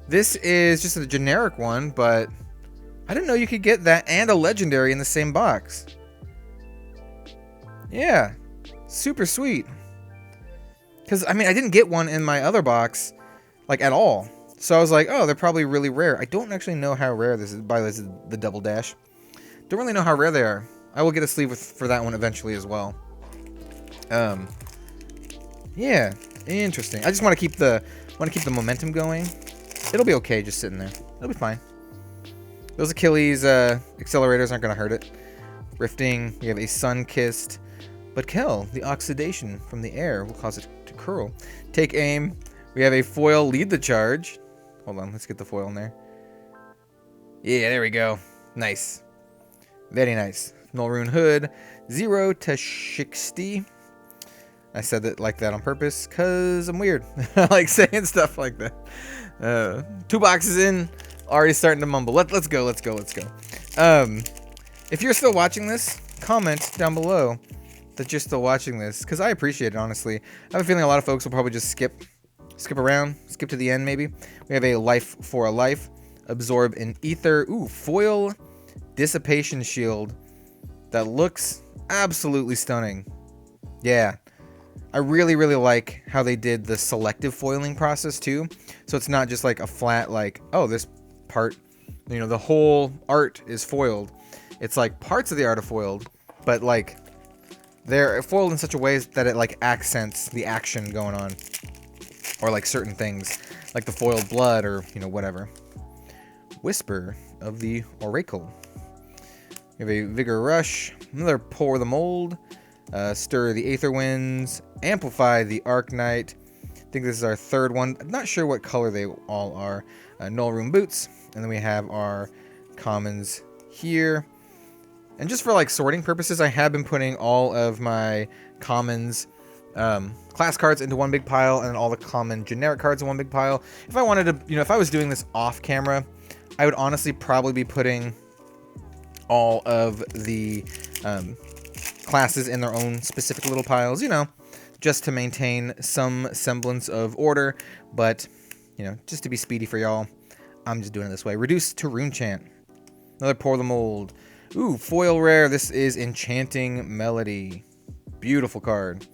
Speaker 1: This is just a generic one, but I didn't know you could get that and a legendary in the same box. Yeah. Super sweet. Because, I mean, I didn't get one in my other box, like, at all. So I was like, oh, they're probably really rare. I don't actually know how rare this is. By the way, this is the Double Dash. Don't really know how rare they are. I will get a sleeve for that one eventually as well. Yeah, interesting. I just want to keep the momentum going. It'll be okay just sitting there. It'll be fine. Those Achilles accelerators aren't gonna hurt it. Rifting. We have a Sun-Kissed. But Kel, the oxidation from the air will cause it to curl. Take aim. We have a foil Lead the Charge. Hold on, let's get the foil in there. Yeah, there we go. Nice. Very nice. Nullrune Hood. 0 to 60. I said that like that on purpose because I'm weird. I like saying stuff like that. 2 boxes in. Already starting to mumble. Let's go. If you're still watching this, comment down below that you're still watching this, because I appreciate it, honestly. I have a feeling a lot of folks will probably just skip around, skip to the end maybe. We have a Life for a Life. Absorb in Ether. Ooh, foil Dissipation Shield. That looks absolutely stunning. Yeah. I really, really like how they did the selective foiling process too. So it's not just like a flat, like, oh, this part, you know, the whole art is foiled. It's like parts of the art are foiled, but like they're foiled in such a way that it like accents the action going on, or like certain things, like the foiled blood or, you know, whatever. Whisper of the Oracle. We have a Vigor Rush, another Pour the Mold, Stir the Aether Winds, Amplify the Arknight. I think this is our third one. I'm not sure what color they all are. Nullrune Boots, and then we have our commons here. And just for like sorting purposes, I have been putting all of my commons class cards into one big pile, and then all the common generic cards in one big pile. If I wanted to, you know, if I was doing this off camera, I would honestly probably be putting all of the classes in their own specific little piles, you know, just to maintain some semblance of order. But, you know, just to be speedy for y'all, I'm just doing it this way. Reduce to Runechant. Another Pour the Mold. Ooh, foil rare. This is Enchanting Melody. Beautiful card.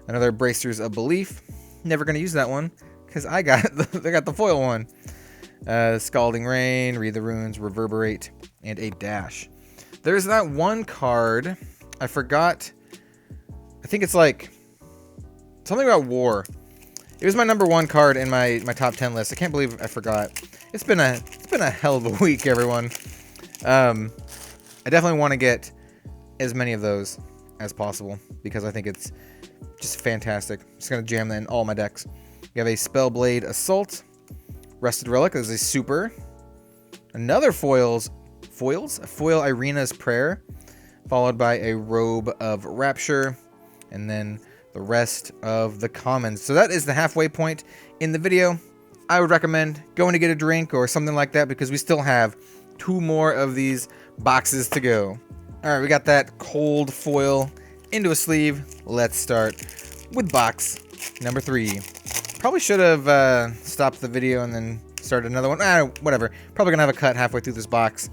Speaker 1: Another Bracers of Belief. Never going to use that one because I got the foil one. Scalding Rain, Read the Runes, Reverberate, and a Dash. There's that one card. I forgot think it's like something about war. It was my #1 card in my top 10 list. I can't believe I forgot. It's been a hell of a week, everyone. I definitely want to get as many of those as possible because I think it's just fantastic. Just gonna jam that in all my decks. We have a Spellblade Assault, Rusted Relic as a super, another a foil Irina's Prayer, followed by a Robe of Rapture, and then the rest of the commons. So that is the halfway point in the video. I would recommend going to get a drink or something like that because we still have 2 more of these boxes to go. All right, we got that cold foil into a sleeve. Let's start with box number 3. Probably should have stopped the video and then started another one. Whatever. Probably gonna have a cut halfway through this box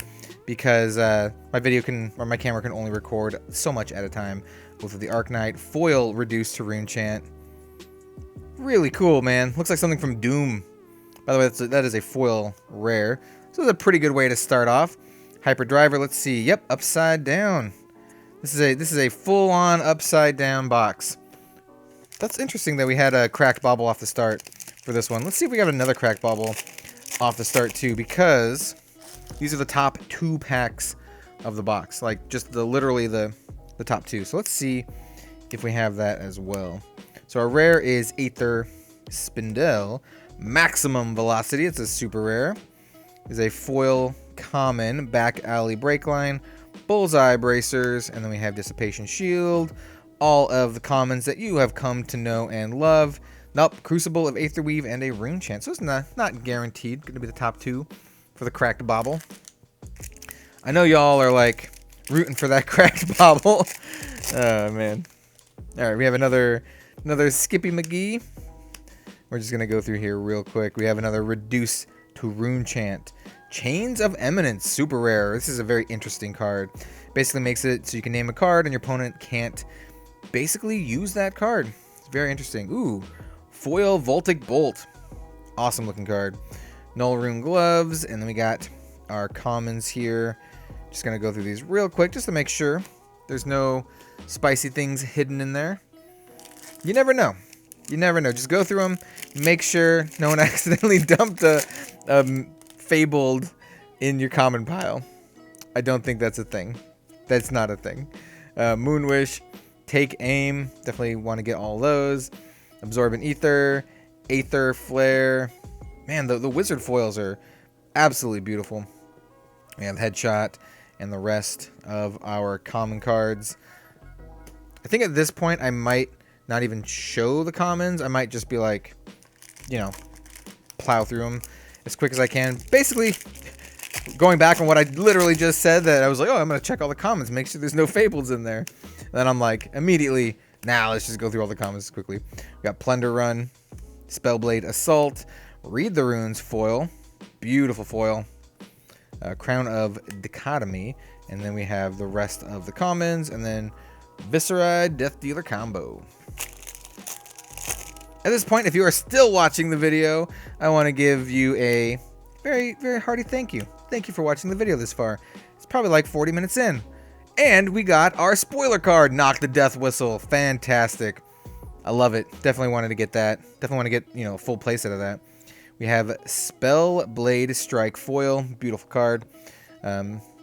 Speaker 1: because my camera can only record so much at a time. Both of the Arcanite foil reduced to rune chant. Really cool, man. Looks like something from Doom. By the way, that is a foil rare. So it's a pretty good way to start off. Hyperdriver, let's see. Yep, upside down. This is a full-on upside down box. That's interesting that we had a cracked bauble off the start for this one. Let's see if we got another cracked bauble off the start too, because these are the top 2 packs of the box. Like just literally the top 2. So let's see if we have that as well. So our rare is Aether Spindel, Maximum Velocity. It's a super rare. Is a foil common, Back Alley Breakline, Bullseye Bracers, and then we have Dissipation Shield. All of the commons that you have come to know and love. Nope, Crucible of Aetherweave and a Rune Chant. So it's not guaranteed going to be the top 2 for the cracked bauble. I know y'all are like rooting for that cracked bauble. Oh man. All right, we have another Skippy McGee. We're just gonna go through here real quick. We have another Reduce to Rune Chant, Chains of Eminence, super rare. This is a very interesting card. Basically makes it so you can name a card and your opponent can't basically use that card. It's very interesting. Ooh, foil Voltic Bolt, awesome looking card. Null Rune Gloves, and then we got our commons here. Just gonna go through these real quick just to make sure there's no spicy things hidden in there. You never know. You never know. Just go through them. Make sure no one accidentally dumped a Fabled in your common pile. I don't think that's a thing. That's not a thing. Moonwish, Take Aim. Definitely want to get all those. Absorbent Ether, Aether Flare. Man, the wizard foils are absolutely beautiful. We have Headshot and the rest of our common cards. I think at this point I might not even show the commons. I might just be like, you know, plow through them as quick as I can. Basically, going back on what I literally just said, that I was like, oh, I'm going to check all the commons, make sure there's no Fables in there. And then I'm like, immediately, let's just go through all the commons quickly. We got Plunder Run, Spellblade Assault, Read the Runes foil, beautiful foil, Crown of Dichotomy, and then we have the rest of the commons, and then Visceride Death Dealer combo. At this point, if you are still watching the video, I want to give you a very, very hearty thank you. Thank you for watching the video this far. It's probably like 40 minutes in. And we got our spoiler card, Knock the Death Whistle. Fantastic. I love it. Definitely wanted to get that. Definitely want to get, a full playset of that. We have Spellblade Strike foil. Beautiful card.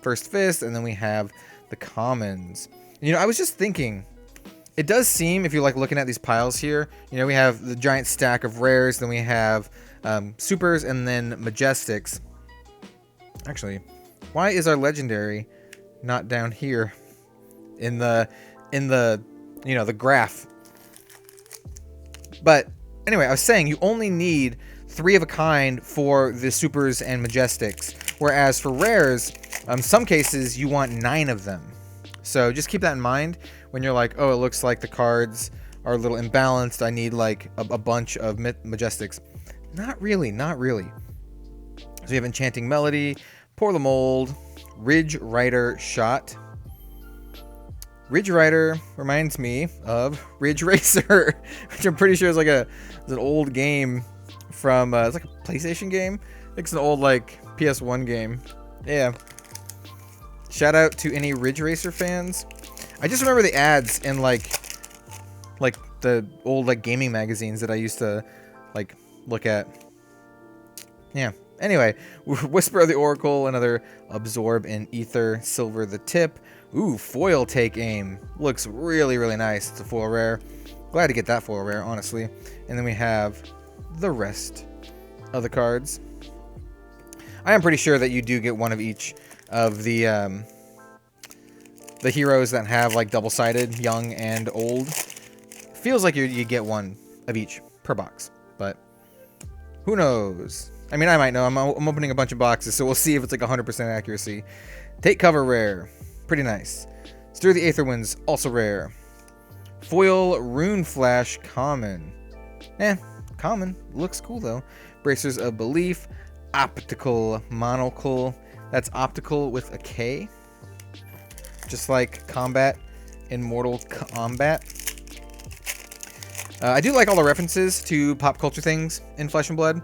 Speaker 1: First Fist, and then we have the commons. I was just thinking, it does seem, if you're like looking at these piles here, we have the giant stack of rares, then we have supers, and then majestics. Actually, why is our legendary not down here in the the graph? But anyway, I was saying you only need 3 of a kind for the supers and majestics, whereas for rares, some cases you want 9 of them. So just keep that in mind when you're like, oh, it looks like the cards are a little imbalanced. I need like a bunch of majestics. Not really, not really. So we have Enchanting Melody, Pour the Mold, Ridge Rider Shot. Ridge Rider reminds me of Ridge Racer, which I'm pretty sure is like it's an old game from it's like a PlayStation game. I think it's an old like PS1 game. Yeah. Shout out to any Ridge Racer fans. I just remember the ads in like like the old like gaming magazines that I used to like look at. Yeah. Anyway, Whisper of the Oracle, another Absorb and Ether, Silver the Tip. Ooh, foil Take Aim. Looks really, really nice. It's a foil rare. Glad to get that foil rare, honestly. And then we have the rest of the cards. I am pretty sure that you do get one of each of the heroes that have like double-sided, young and old. Feels like you get one of each per box, but who knows? I mean, I might know. I'm opening a bunch of boxes, so we'll see if it's like 100% accuracy. Take Cover rare. Pretty nice. Stir the Aether Winds, also rare. Foil Rune Flash common. Common. Looks cool, though. Bracers of Belief. Optical Monocle. That's optical with a K. Just like Combat in Mortal Kombat. I do like all the references to pop culture things in Flesh and Blood.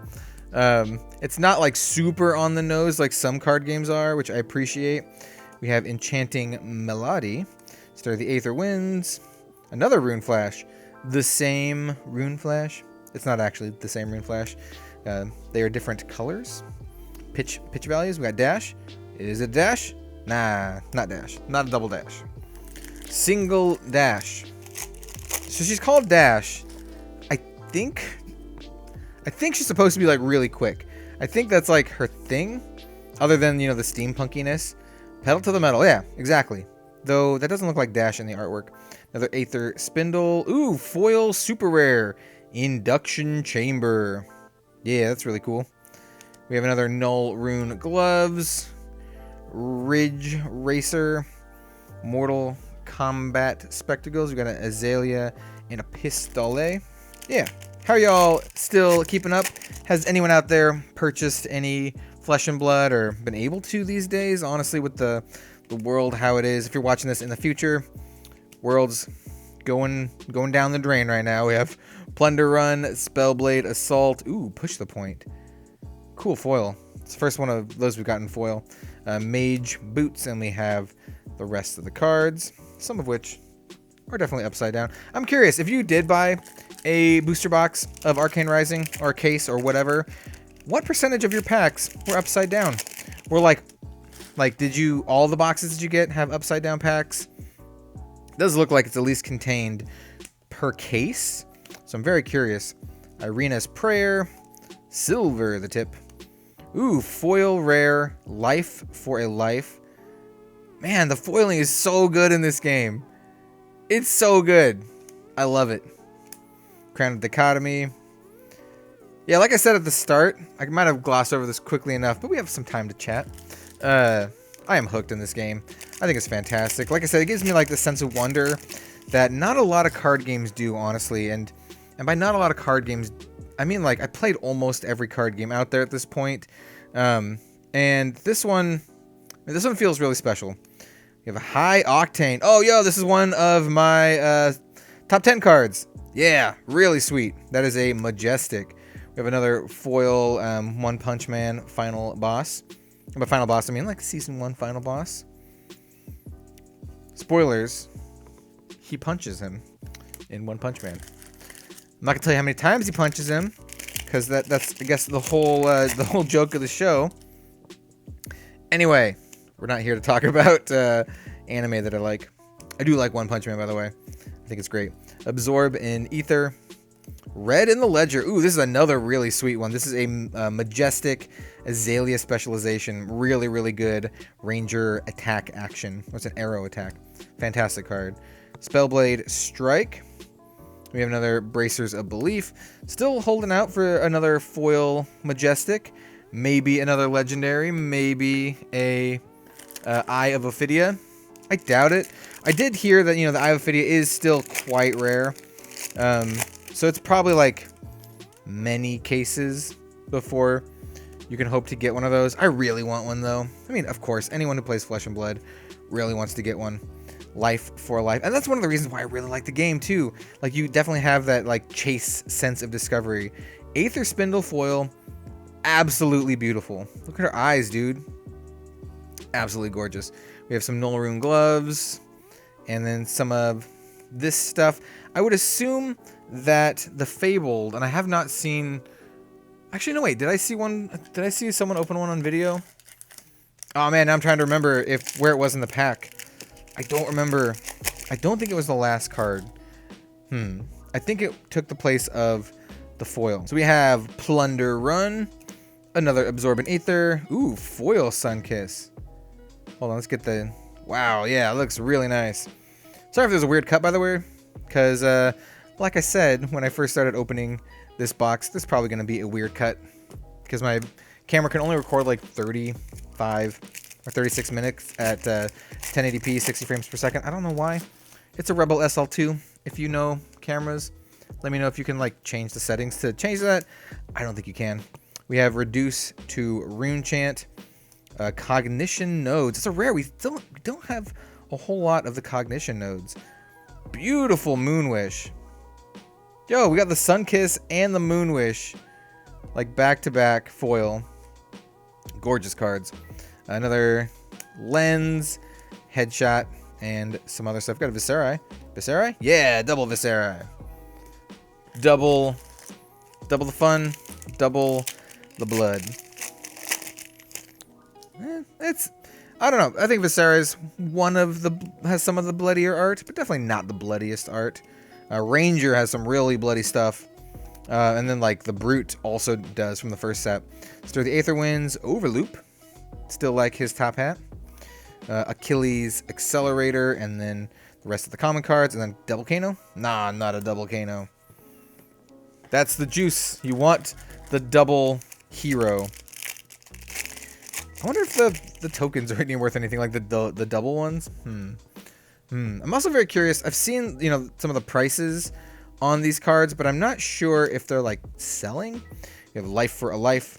Speaker 1: It's not like super on the nose like some card games are, which I appreciate. We have Enchanting Melody, Stir the Aether Winds, another Rune Flash, the same Rune Flash. It's not actually the same Rune Flash. They are different colors. Pitch values. We got Dash. Is it Dash? Nah, not Dash. Not a double dash. Single Dash. So she's called Dash. I think she's supposed to be like really quick. I think that's like her thing, other than, you know, the steampunkiness. Pedal to the metal. Yeah, exactly. Though that doesn't look like Dash in the artwork. Another Aether Spindle. Ooh, foil super rare. Induction Chamber. Yeah, that's really cool. We have another Null Rune Gloves. Ridge Racer. Mortal Kombat Spectacles. We got an Azalea and a Pistole. Yeah. How are y'all still keeping up? Has anyone out there purchased any Flesh and Blood or been able to these days? Honestly, with the world how it is, if you're watching this in the future, world's going down the drain right now. We have Plunder Run, Spellblade, Assault. Ooh, Push the Point. Cool foil. It's the first one of those we've gotten foil. Mage Boots, and we have the rest of the cards, some of which are definitely upside down. I'm curious, if you did buy a booster box of Arcane Rising or a case or whatever, what percentage of your packs were upside down? Were like did you, all the boxes that you get have upside down packs? It does look like it's at least contained per case, so I'm very curious. Irina's Prayer, Silver the Tip. Ooh, foil rare, Life for a Life. Man, the foiling is so good in this game. It's so good. I love it. Crown of Dichotomy. Yeah, like I said at the start, I might have glossed over this quickly enough, but we have some time to chat. I am hooked in this game. I think it's fantastic. Like I said, it gives me like the sense of wonder that not a lot of card games do, honestly. And by not a lot of card games, I mean like I played almost every card game out there at this point. And this one feels really special. We have a High Octane. Oh, yo, this is one of my top 10 cards. Yeah, really sweet. That is a Majestic. We have another foil One Punch Man final boss. And by final boss, I mean like season 1 final boss. Spoilers, he punches him in One Punch Man. I'm not gonna tell you how many times he punches him, because that's I guess the whole joke of the show. Anyway, we're not here to talk about anime that I like. I do like One Punch Man, by the way. I think it's great. Absorb in Ether. Red in the Ledger. Ooh, this is another really sweet one. This is a Majestic Azalea specialization. Really, really good Ranger attack action. What's an arrow attack? Fantastic card. Spellblade Strike. We have another Bracers of Belief. Still holding out for another foil Majestic. Maybe another legendary. Maybe a Eye of Ophidia. I doubt it. I did hear that, you know, the Eye of Ophidia is still quite rare. So it's probably like many cases before you can hope to get one of those. I really want one, though. I mean, of course, anyone who plays Flesh and Blood really wants to get one. Life for Life. And that's one of the reasons why I really like the game, too. Like, you definitely have that, like, chase sense of discovery. Aether Spindle foil. Absolutely beautiful. Look at her eyes, dude. Absolutely gorgeous. We have some Null Rune Gloves. And then some of this stuff. I would assume that the Fabled, and I have not seen... Actually, no, wait. Did I see one? Did I see someone open one on video? Oh, man, now I'm trying to remember where it was in the pack. I don't remember. I don't think it was the last card. I think it took the place of the foil. So we have Plunder Run, another Absorbent Aether. Ooh, foil Sunkiss. Hold on, let's get the... Wow, yeah, it looks really nice. Sorry if there's a weird cut, by the way, because, like I said, when I first started opening this box, there's probably going to be a weird cut, because my camera can only record like 35 or 36 minutes at 1080p, 60 frames per second. I don't know why. It's a Rebel SL2. If you know cameras, let me know if you can like change the settings to change that. I don't think you can. We have Reduce to Rune Chant, Cognition Nodes. It's a rare. We don't have a whole lot of the Cognition Nodes. Beautiful Moonwish. Yo, we got the Sunkiss and the Moonwish, like back-to-back foil. Gorgeous cards. Another Lens, Headshot, and some other stuff. Got a Viscera. Viscera? Yeah, double Viscera. Double the fun, double the blood. I don't know. I think Viscera is has some of the bloodier art, but definitely not the bloodiest art. Ranger has some really bloody stuff. And then like the Brute also does from the first set. Stir the Aether Winds, Overloop. Still like his top hat. Achilles Accelerator, and then the rest of the common cards, and then Double Kano. Nah, not a Double Kano. That's the juice. You want the double hero. I wonder if the tokens are any worth anything, like the double ones. I'm also very curious. I've seen, you know, some of the prices on these cards, but I'm not sure if they're like selling. You have Life for a Life,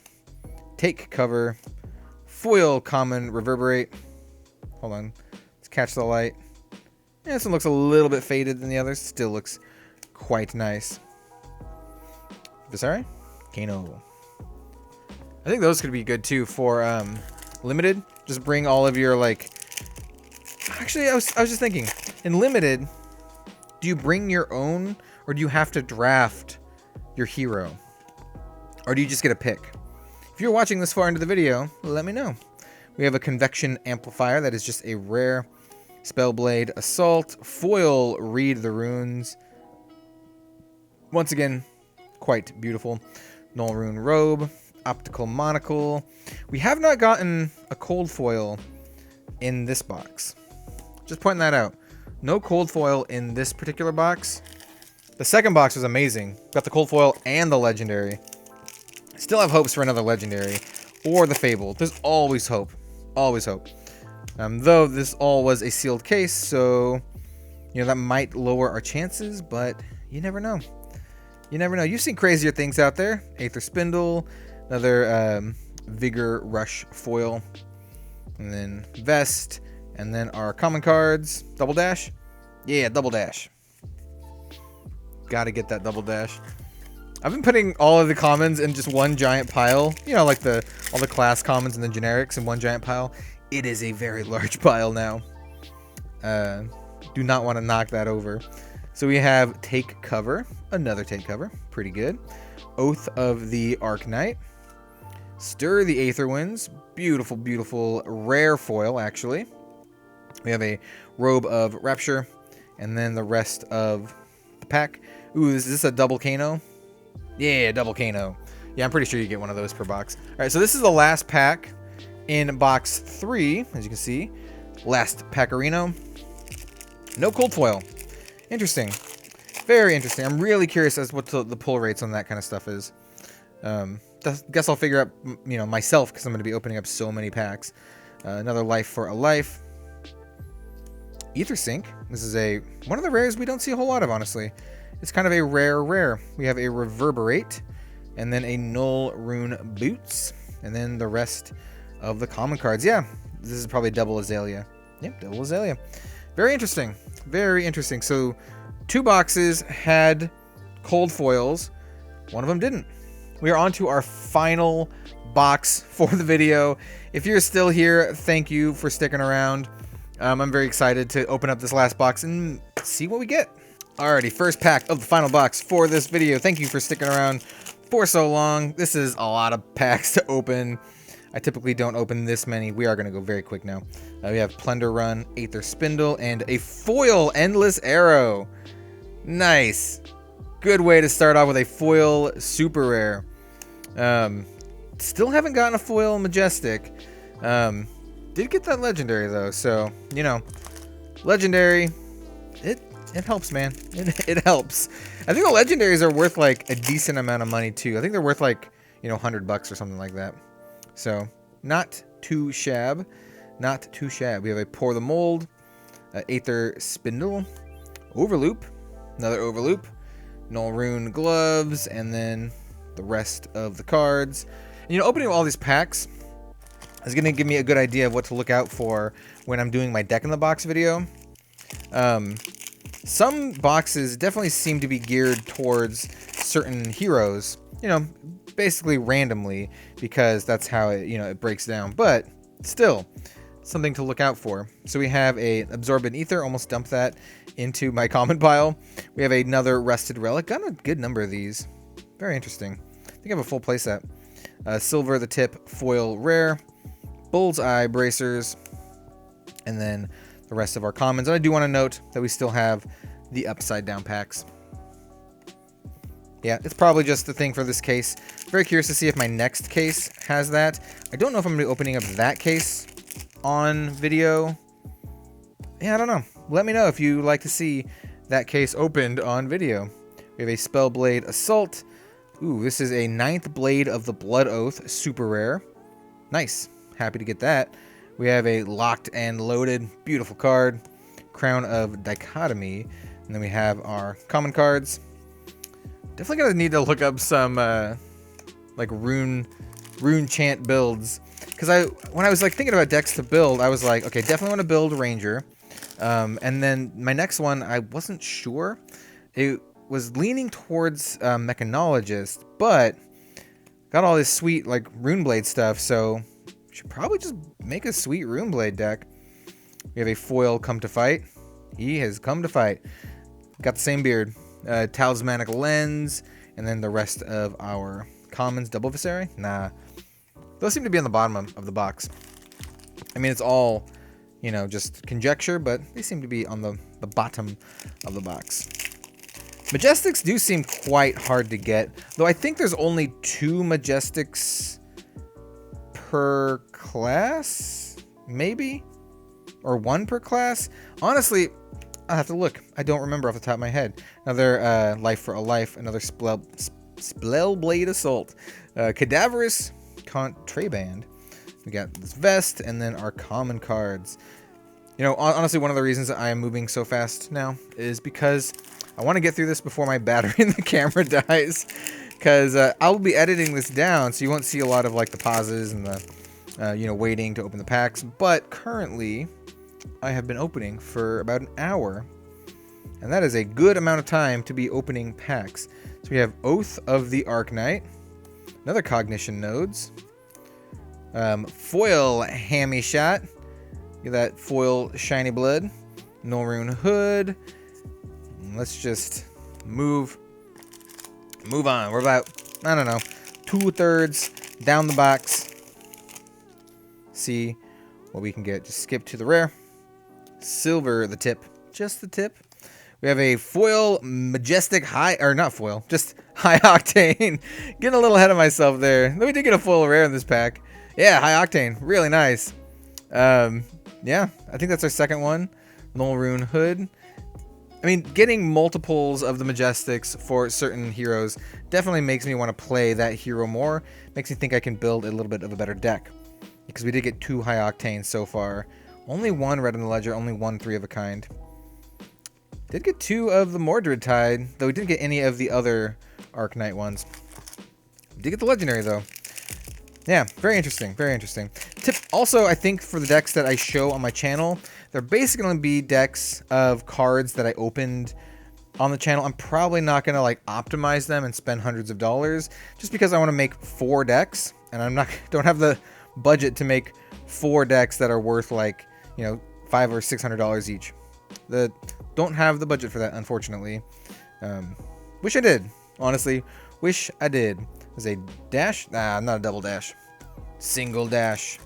Speaker 1: Take Cover, Foil Common Reverberate. Hold on, let's catch the light. Yeah, this one looks a little bit faded than the others. Still looks quite nice. Viscera? Kano. I think those could be good too for limited. Just bring all of your like... Actually, I was just thinking. In limited, do you bring your own, or do you have to draft your hero? Or do you just get a pick? If you're watching this far into the video, let me know. We have a Convection Amplifier that is just a rare. Spellblade Assault, Foil Read the Runes. Once again, quite beautiful. Null Rune Robe, Optical Monocle. We have not gotten a cold foil in this box. Just pointing that out. No cold foil in this particular box. The second box was amazing. Got the cold foil and the legendary. Still have hopes for another legendary or the Fable. There's always hope. Always hope. Though this all was a sealed case, so you know that might lower our chances, but you never know. You never know. You've seen crazier things out there. Aether Spindle, another Vigor Rush foil, and then Vest, and then our common cards. Double Dash? Yeah, Double Dash. Gotta get that Double Dash. I've been putting all of the commons in just one giant pile. You know, like all the class commons and the generics in one giant pile. It is a very large pile now. Do not want to knock that over. So we have Take Cover. Another Take Cover. Pretty good. Oath of the Arcane. Stir the Aether Winds. Beautiful, beautiful rare foil, actually. We have a Robe of Rapture. And then the rest of the pack. Ooh, is this a double Kano? Yeah, double Kano. Yeah, I'm pretty sure you get one of those per box. All right, so this is the last pack in box 3, as you can see. Last Packarino. No cold foil. Interesting. Very interesting. I'm really curious as to what the pull rates on that kind of stuff is. Guess I'll figure out, you know, myself, because I'm going to be opening up so many packs. Another Life for a Life. Ether Sync. This is one of the rares we don't see a whole lot of, honestly. It's kind of a rare. We have a Reverberate, and then a Null Rune Boots, and then the rest of the common cards. Yeah, this is probably double Azalea. Yep, double Azalea. Very interesting. Very interesting. So 2 boxes had cold foils. One of them didn't. We are on to our final box for the video. If you're still here, thank you for sticking around. I'm very excited to open up this last box and see what we get. Alrighty, first pack of the final box for this video. Thank you for sticking around for so long. This is a lot of packs to open. I typically don't open this many. We are going to go very quick now. We have Plunder Run, Aether Spindle, and a foil Endless Arrow. Nice. Good way to start off with a foil super rare. Still haven't gotten a foil Majestic. Did get that legendary though, so, you know, legendary, it helps, man. It helps. I think the legendaries are worth like a decent amount of money too. I think they're worth like, you know, $100 or something like that. So, not too shabby. Not too shabby. We have a Pour the Mold, Aether Spindle, Overloop, another Overloop, Null Rune Gloves, and then the rest of the cards. And, you know, opening all these packs is going to give me a good idea of what to look out for when I'm doing my deck in the box video. Some boxes definitely seem to be geared towards certain heroes, you know, basically randomly, because that's how it, you know, it breaks down, but still something to look out for. So we have a Absorbent Ether, almost dumped that into my common pile. We have another Rusted Relic, got a good number of these. Very interesting. I think I have a full playset. Silver the Tip foil rare, Bullseye bracers, and then the rest of our commons. And I do want to note that we still have the upside down packs. Yeah, it's probably just the thing for this case. Very curious to see if my next case has that. I don't know if I'm going to be opening up that case on video. Yeah, I don't know. Let me know if you like to see that case opened on video. We have a Spellblade Assault. Ooh, this is a 9th Blade of the Blood Oath, super rare. Nice. Happy to get that. We have a Locked and Loaded, beautiful card, Crown of Dichotomy, and then we have our common cards. Definitely gonna need to look up some like rune chant builds, because when I was like thinking about decks to build, I was like, okay, definitely want to build Ranger, and then my next one I wasn't sure. It was leaning towards Mechanologist, but got all this sweet like Runeblade stuff, so should probably just make a sweet Runeblade deck. We have a foil Come to Fight. He has come to fight. Got the same beard. Talismanic Lens, and then the rest of our commons. Double Viscera? Nah. Those seem to be on the bottom of the box. I mean, it's all, you know, just conjecture, but they seem to be on the bottom of the box. Majestics do seem quite hard to get, though I think there's only 2 Majestics per class, maybe, or 1 per class. Honestly, I'll have to look. I don't remember off the top of my head. Another Life for a Life, another Spellblade Assault, Cadaverous Contraband. We got this vest, and then our common cards. You know, honestly, one of the reasons I am moving so fast now is because I want to get through this before my battery in the camera dies. Because I'll be editing this down, so you won't see a lot of like the pauses and the, you know, waiting to open the packs. But currently, I have been opening for about an hour, and that is a good amount of time to be opening packs. So we have Oath of the Arknight, another Cognition Nodes, foil Hammy Shot, get that foil Shiny Blood, Null Rune Hood. Let's just move on. We're about, I don't know, 2/3 down the box. See what we can get. Just skip to the rare. Silver the Tip, just the tip. We have a foil Majestic High, or not foil, just High Octane. Getting a little ahead of myself there. We did get a foil rare in this pack. Yeah, High Octane, really nice. Yeah, I think that's our second one. Null Rune Hood. I mean, getting multiples of the Majestics for certain heroes definitely makes me want to play that hero more. Makes me think I can build a little bit of a better deck, because we did get 2 High Octanes so far. Only 1 Red in the Ledger, only 1 3 of a kind. Did get 2 of the Mordred Tide, though we didn't get any of the other Arknight ones. Did get the Legendary, though. Yeah, very interesting, very interesting. Tip also, I think, for the decks that I show on my channel, they're basically going to be decks of cards that I opened on the channel. I'm probably not going to, like, optimize them and spend hundreds of dollars, just because I want to make 4 decks, and don't have the budget to make 4 decks that are worth, like, you know, $500 or $600 each. Don't have the budget for that, unfortunately. Wish I did. Honestly, wish I did. There's a dash. Nah, not a double dash. Single dash.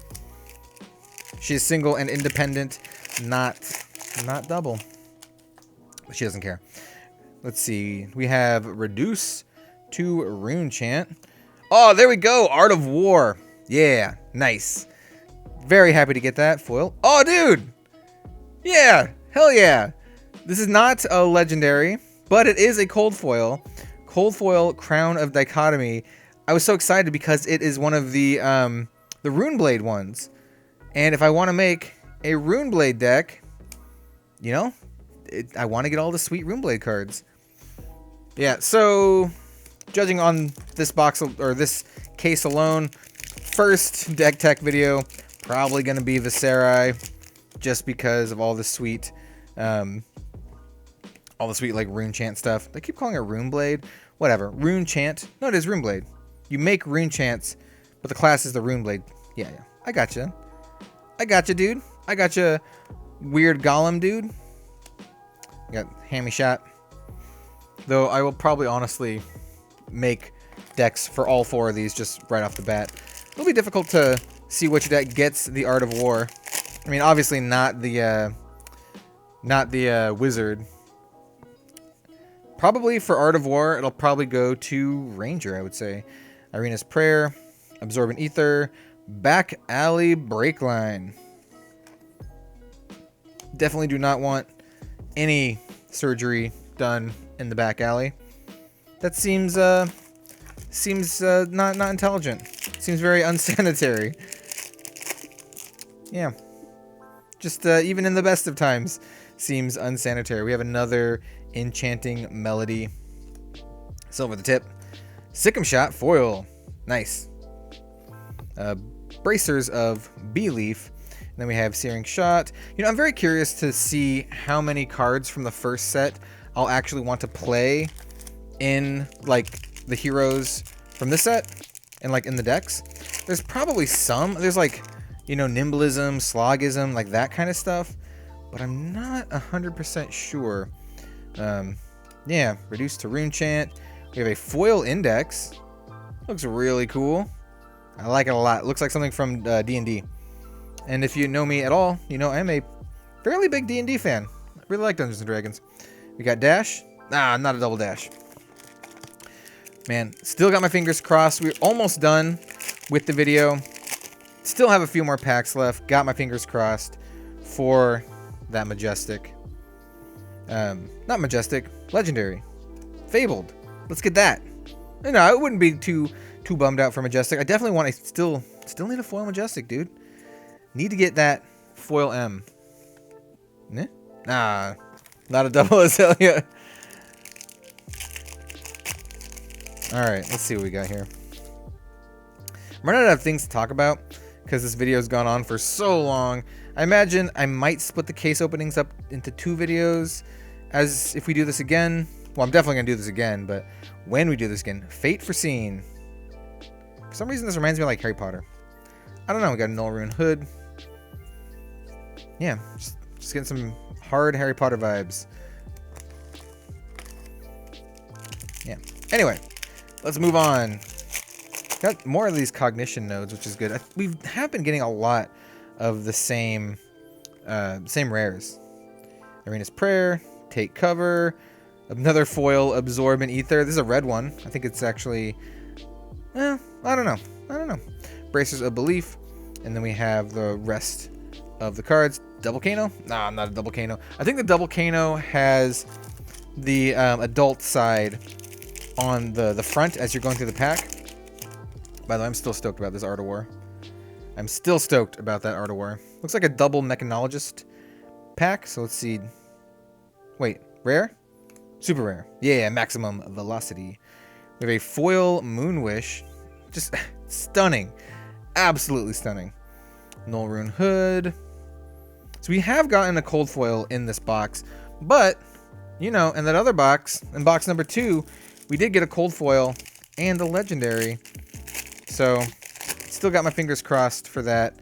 Speaker 1: She's single and independent, not double. But she doesn't care. Let's see. We have reduce to rune chant. Oh, there we go. Art of War. Yeah, nice. Very happy to get that foil. Oh, dude. Yeah, hell yeah. This is not a legendary, but it is a cold foil. Cold foil Crown of Dichotomy. I was so excited because it is one of the Runeblade ones. And if I want to make a Runeblade deck, you know, I want to get all the sweet Runeblade cards. Yeah, so judging on this box or this case alone, first deck tech video, probably going to be Viserai, just because of all the sweet like rune chant stuff. They keep calling it Runeblade. Whatever. Rune chant. No, it is Runeblade. You make rune chants, but the class is the Runeblade. Yeah. I gotcha. I gotcha, dude. I gotcha, weird golem, dude. Got hammy shot. Though I will probably honestly make decks for all 4 of these just right off the bat. It'll be difficult to see which deck gets the Art of War. I mean, obviously not the wizard. Probably for Art of War, it'll probably go to Ranger, I would say. Irina's Prayer, Absorbent Ether, Back Alley Breakline. Definitely do not want any surgery done in the back alley. That seems not intelligent. Seems very unsanitary. Yeah. Just even in the best of times seems unsanitary. We have another Enchanting Melody. Silver the tip. Sikkim Shot foil. Nice. Bracers of Bee Leaf. And then we have Searing Shot. You know, I'm very curious to see how many cards from the first set I'll actually want to play in, like, the heroes from this set and, like, in the decks. There's probably some. There's, like, you know, Nimblism, Slogism, like that kind of stuff. But I'm not 100% sure. Yeah, reduced to Rune Chant. We have a foil index. Looks really cool. I like it a lot. Looks like something from D&D. And if you know me at all, you know I'm a fairly big D&D fan. I really like Dungeons & Dragons. We got dash. Nah, not a double dash. Man, still got my fingers crossed. We're almost done with the video. Still have a few more packs left. Got my fingers crossed for that Majestic. Not Majestic. Legendary. Fabled. Let's get that. You know, I wouldn't be too bummed out for Majestic. I definitely want to still need a foil Majestic, dude. Need to get that foil M. Nah, not a double Azalea. Alright, let's see what we got here. I'm running out of things to talk about because this video has gone on for so long. I imagine I might split the case openings up into 2 videos as if we do this again. Well, I'm definitely going to do this again, but when we do this again, Fate Foreseen. For some reason, this reminds me of like Harry Potter. I don't know. We got a Null Rune Hood. Yeah, just getting some hard Harry Potter vibes. Yeah. Anyway, let's move on. Got more of these cognition nodes, which is good. We have been getting a lot of the same rares. Irina's Prayer, Take Cover, another foil Absorbent Ether. This is a red one. I think it's actually, I don't know. Bracers of Belief, and then we have the rest of the cards. Double Kano? Nah, not a Double Kano. I think the Double Kano has the adult side on the front as you're going through the pack. By the way, I'm still stoked about this Art of War. I'm still stoked about that Art of War. Looks like a double Mechanologist pack. So let's see. Wait, rare? Super rare. Yeah, maximum velocity. We have a foil Moonwish. Just stunning. Absolutely stunning. Null Rune Hood. So we have gotten a cold foil in this box. But, you know, in that other box, in box number 2, we did get a cold foil and a legendary. So, still got my fingers crossed for that.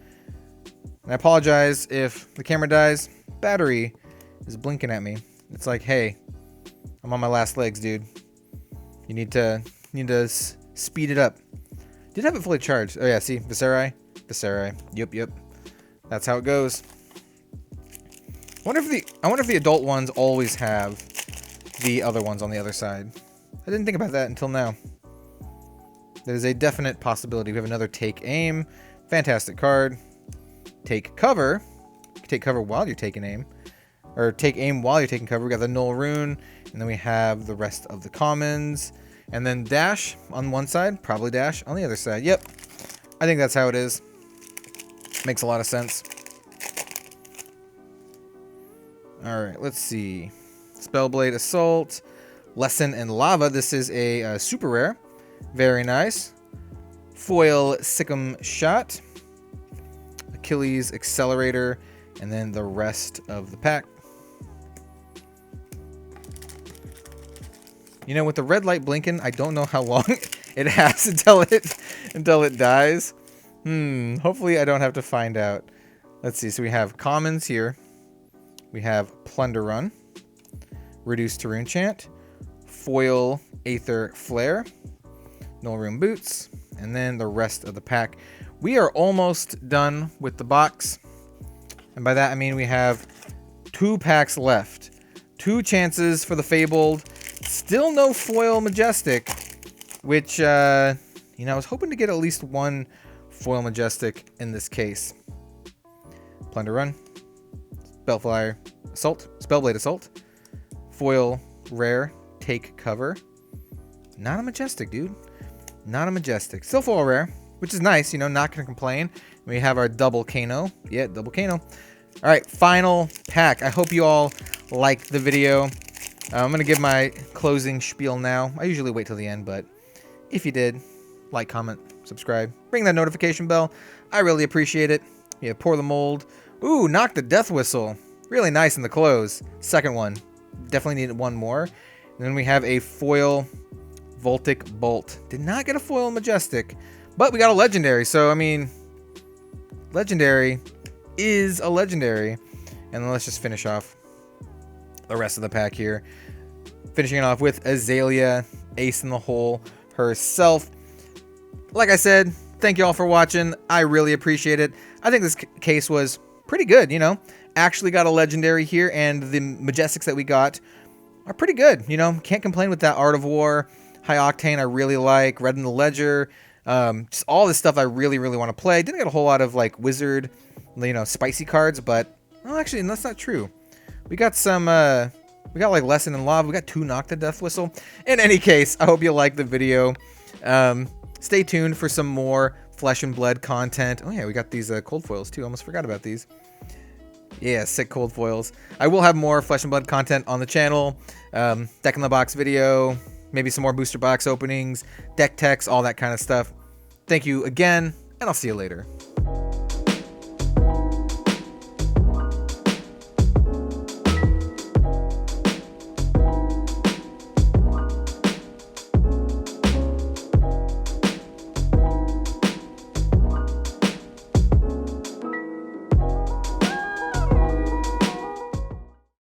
Speaker 1: And I apologize if the camera dies. Battery is blinking at me. It's like, hey, I'm on my last legs, dude. You need to speed it up. Did have it fully charged. Oh yeah, see, Visceri. Yep. That's how it goes. I wonder if the adult ones always have the other ones on the other side. I didn't think about that until now. That is a definite possibility. We have another Take Aim. Fantastic card. Take Cover. You can take cover while you're taking aim. Or take aim while you're taking cover. We got the Null Rune. And then we have the rest of the commons. And then Dash on one side. Probably Dash on the other side. Yep. I think that's how it is. Makes a lot of sense. Alright, let's see. Spellblade Assault. Lesson in Lava. This is a super rare. Very nice. Foil Sikkim Shot. Achilles Accelerator. And then the rest of the pack. You know, with the red light blinking, I don't know how long it has until it dies. Hopefully I don't have to find out. Let's see. So we have commons here. We have Plunder Run. Reduce to Rune Chant. Foil Aether Flare. Null Rune Boots. And then the rest of the pack. We are almost done with the box. And by that I mean we have 2 packs left. 2 chances for the Fabled. Still no foil Majestic. Which, you know, I was hoping to get at least 1 foil Majestic in this case. Plunder Run. Spellfire Assault. Spellblade Assault. Foil Rare. Take Cover. Not a Majestic, dude. Not a Majestic. Still foil rare, which is nice, you know, not going to complain. We have our double Kano. Yeah, double Kano. All right, final pack. I hope you all liked the video. I'm going to give my closing spiel now. I usually wait till the end, but if you did, like, comment, subscribe, ring that notification bell. I really appreciate it. Yeah, Pour the Mold. Ooh, Knock the Death Whistle. Really nice in the close. Second one. Definitely needed 1 more. And then we have a foil Voltic Bolt. Did not get a foil Majestic, but we got a legendary. So, I mean, legendary is a legendary. And then let's just finish off the rest of the pack here. Finishing it off with Azalea, Ace in the Hole herself. Like I said, thank you all for watching. I really appreciate it. I think this case was pretty good, you know. Actually got a legendary here, and the Majestics that we got are pretty good, you know. Can't complain with that. Art of War, High Octane I really like, Red in the Ledger, just all this stuff I really want to play. Didn't get a whole lot of like Wizard, you know, spicy cards, but well, actually that's not true. We got some, we got like Lesson in Lava, we got 2 Knock the Death Whistle. In any case, I hope you liked the video. Stay tuned for some more Flesh and Blood content. Oh yeah, we got these cold foils too, almost forgot about these. Yeah, sick cold foils. I will have more Flesh and Blood content on the channel. Deck in the Box video. Maybe some more booster box openings, deck techs, all that kind of stuff. Thank you again, and I'll see you later.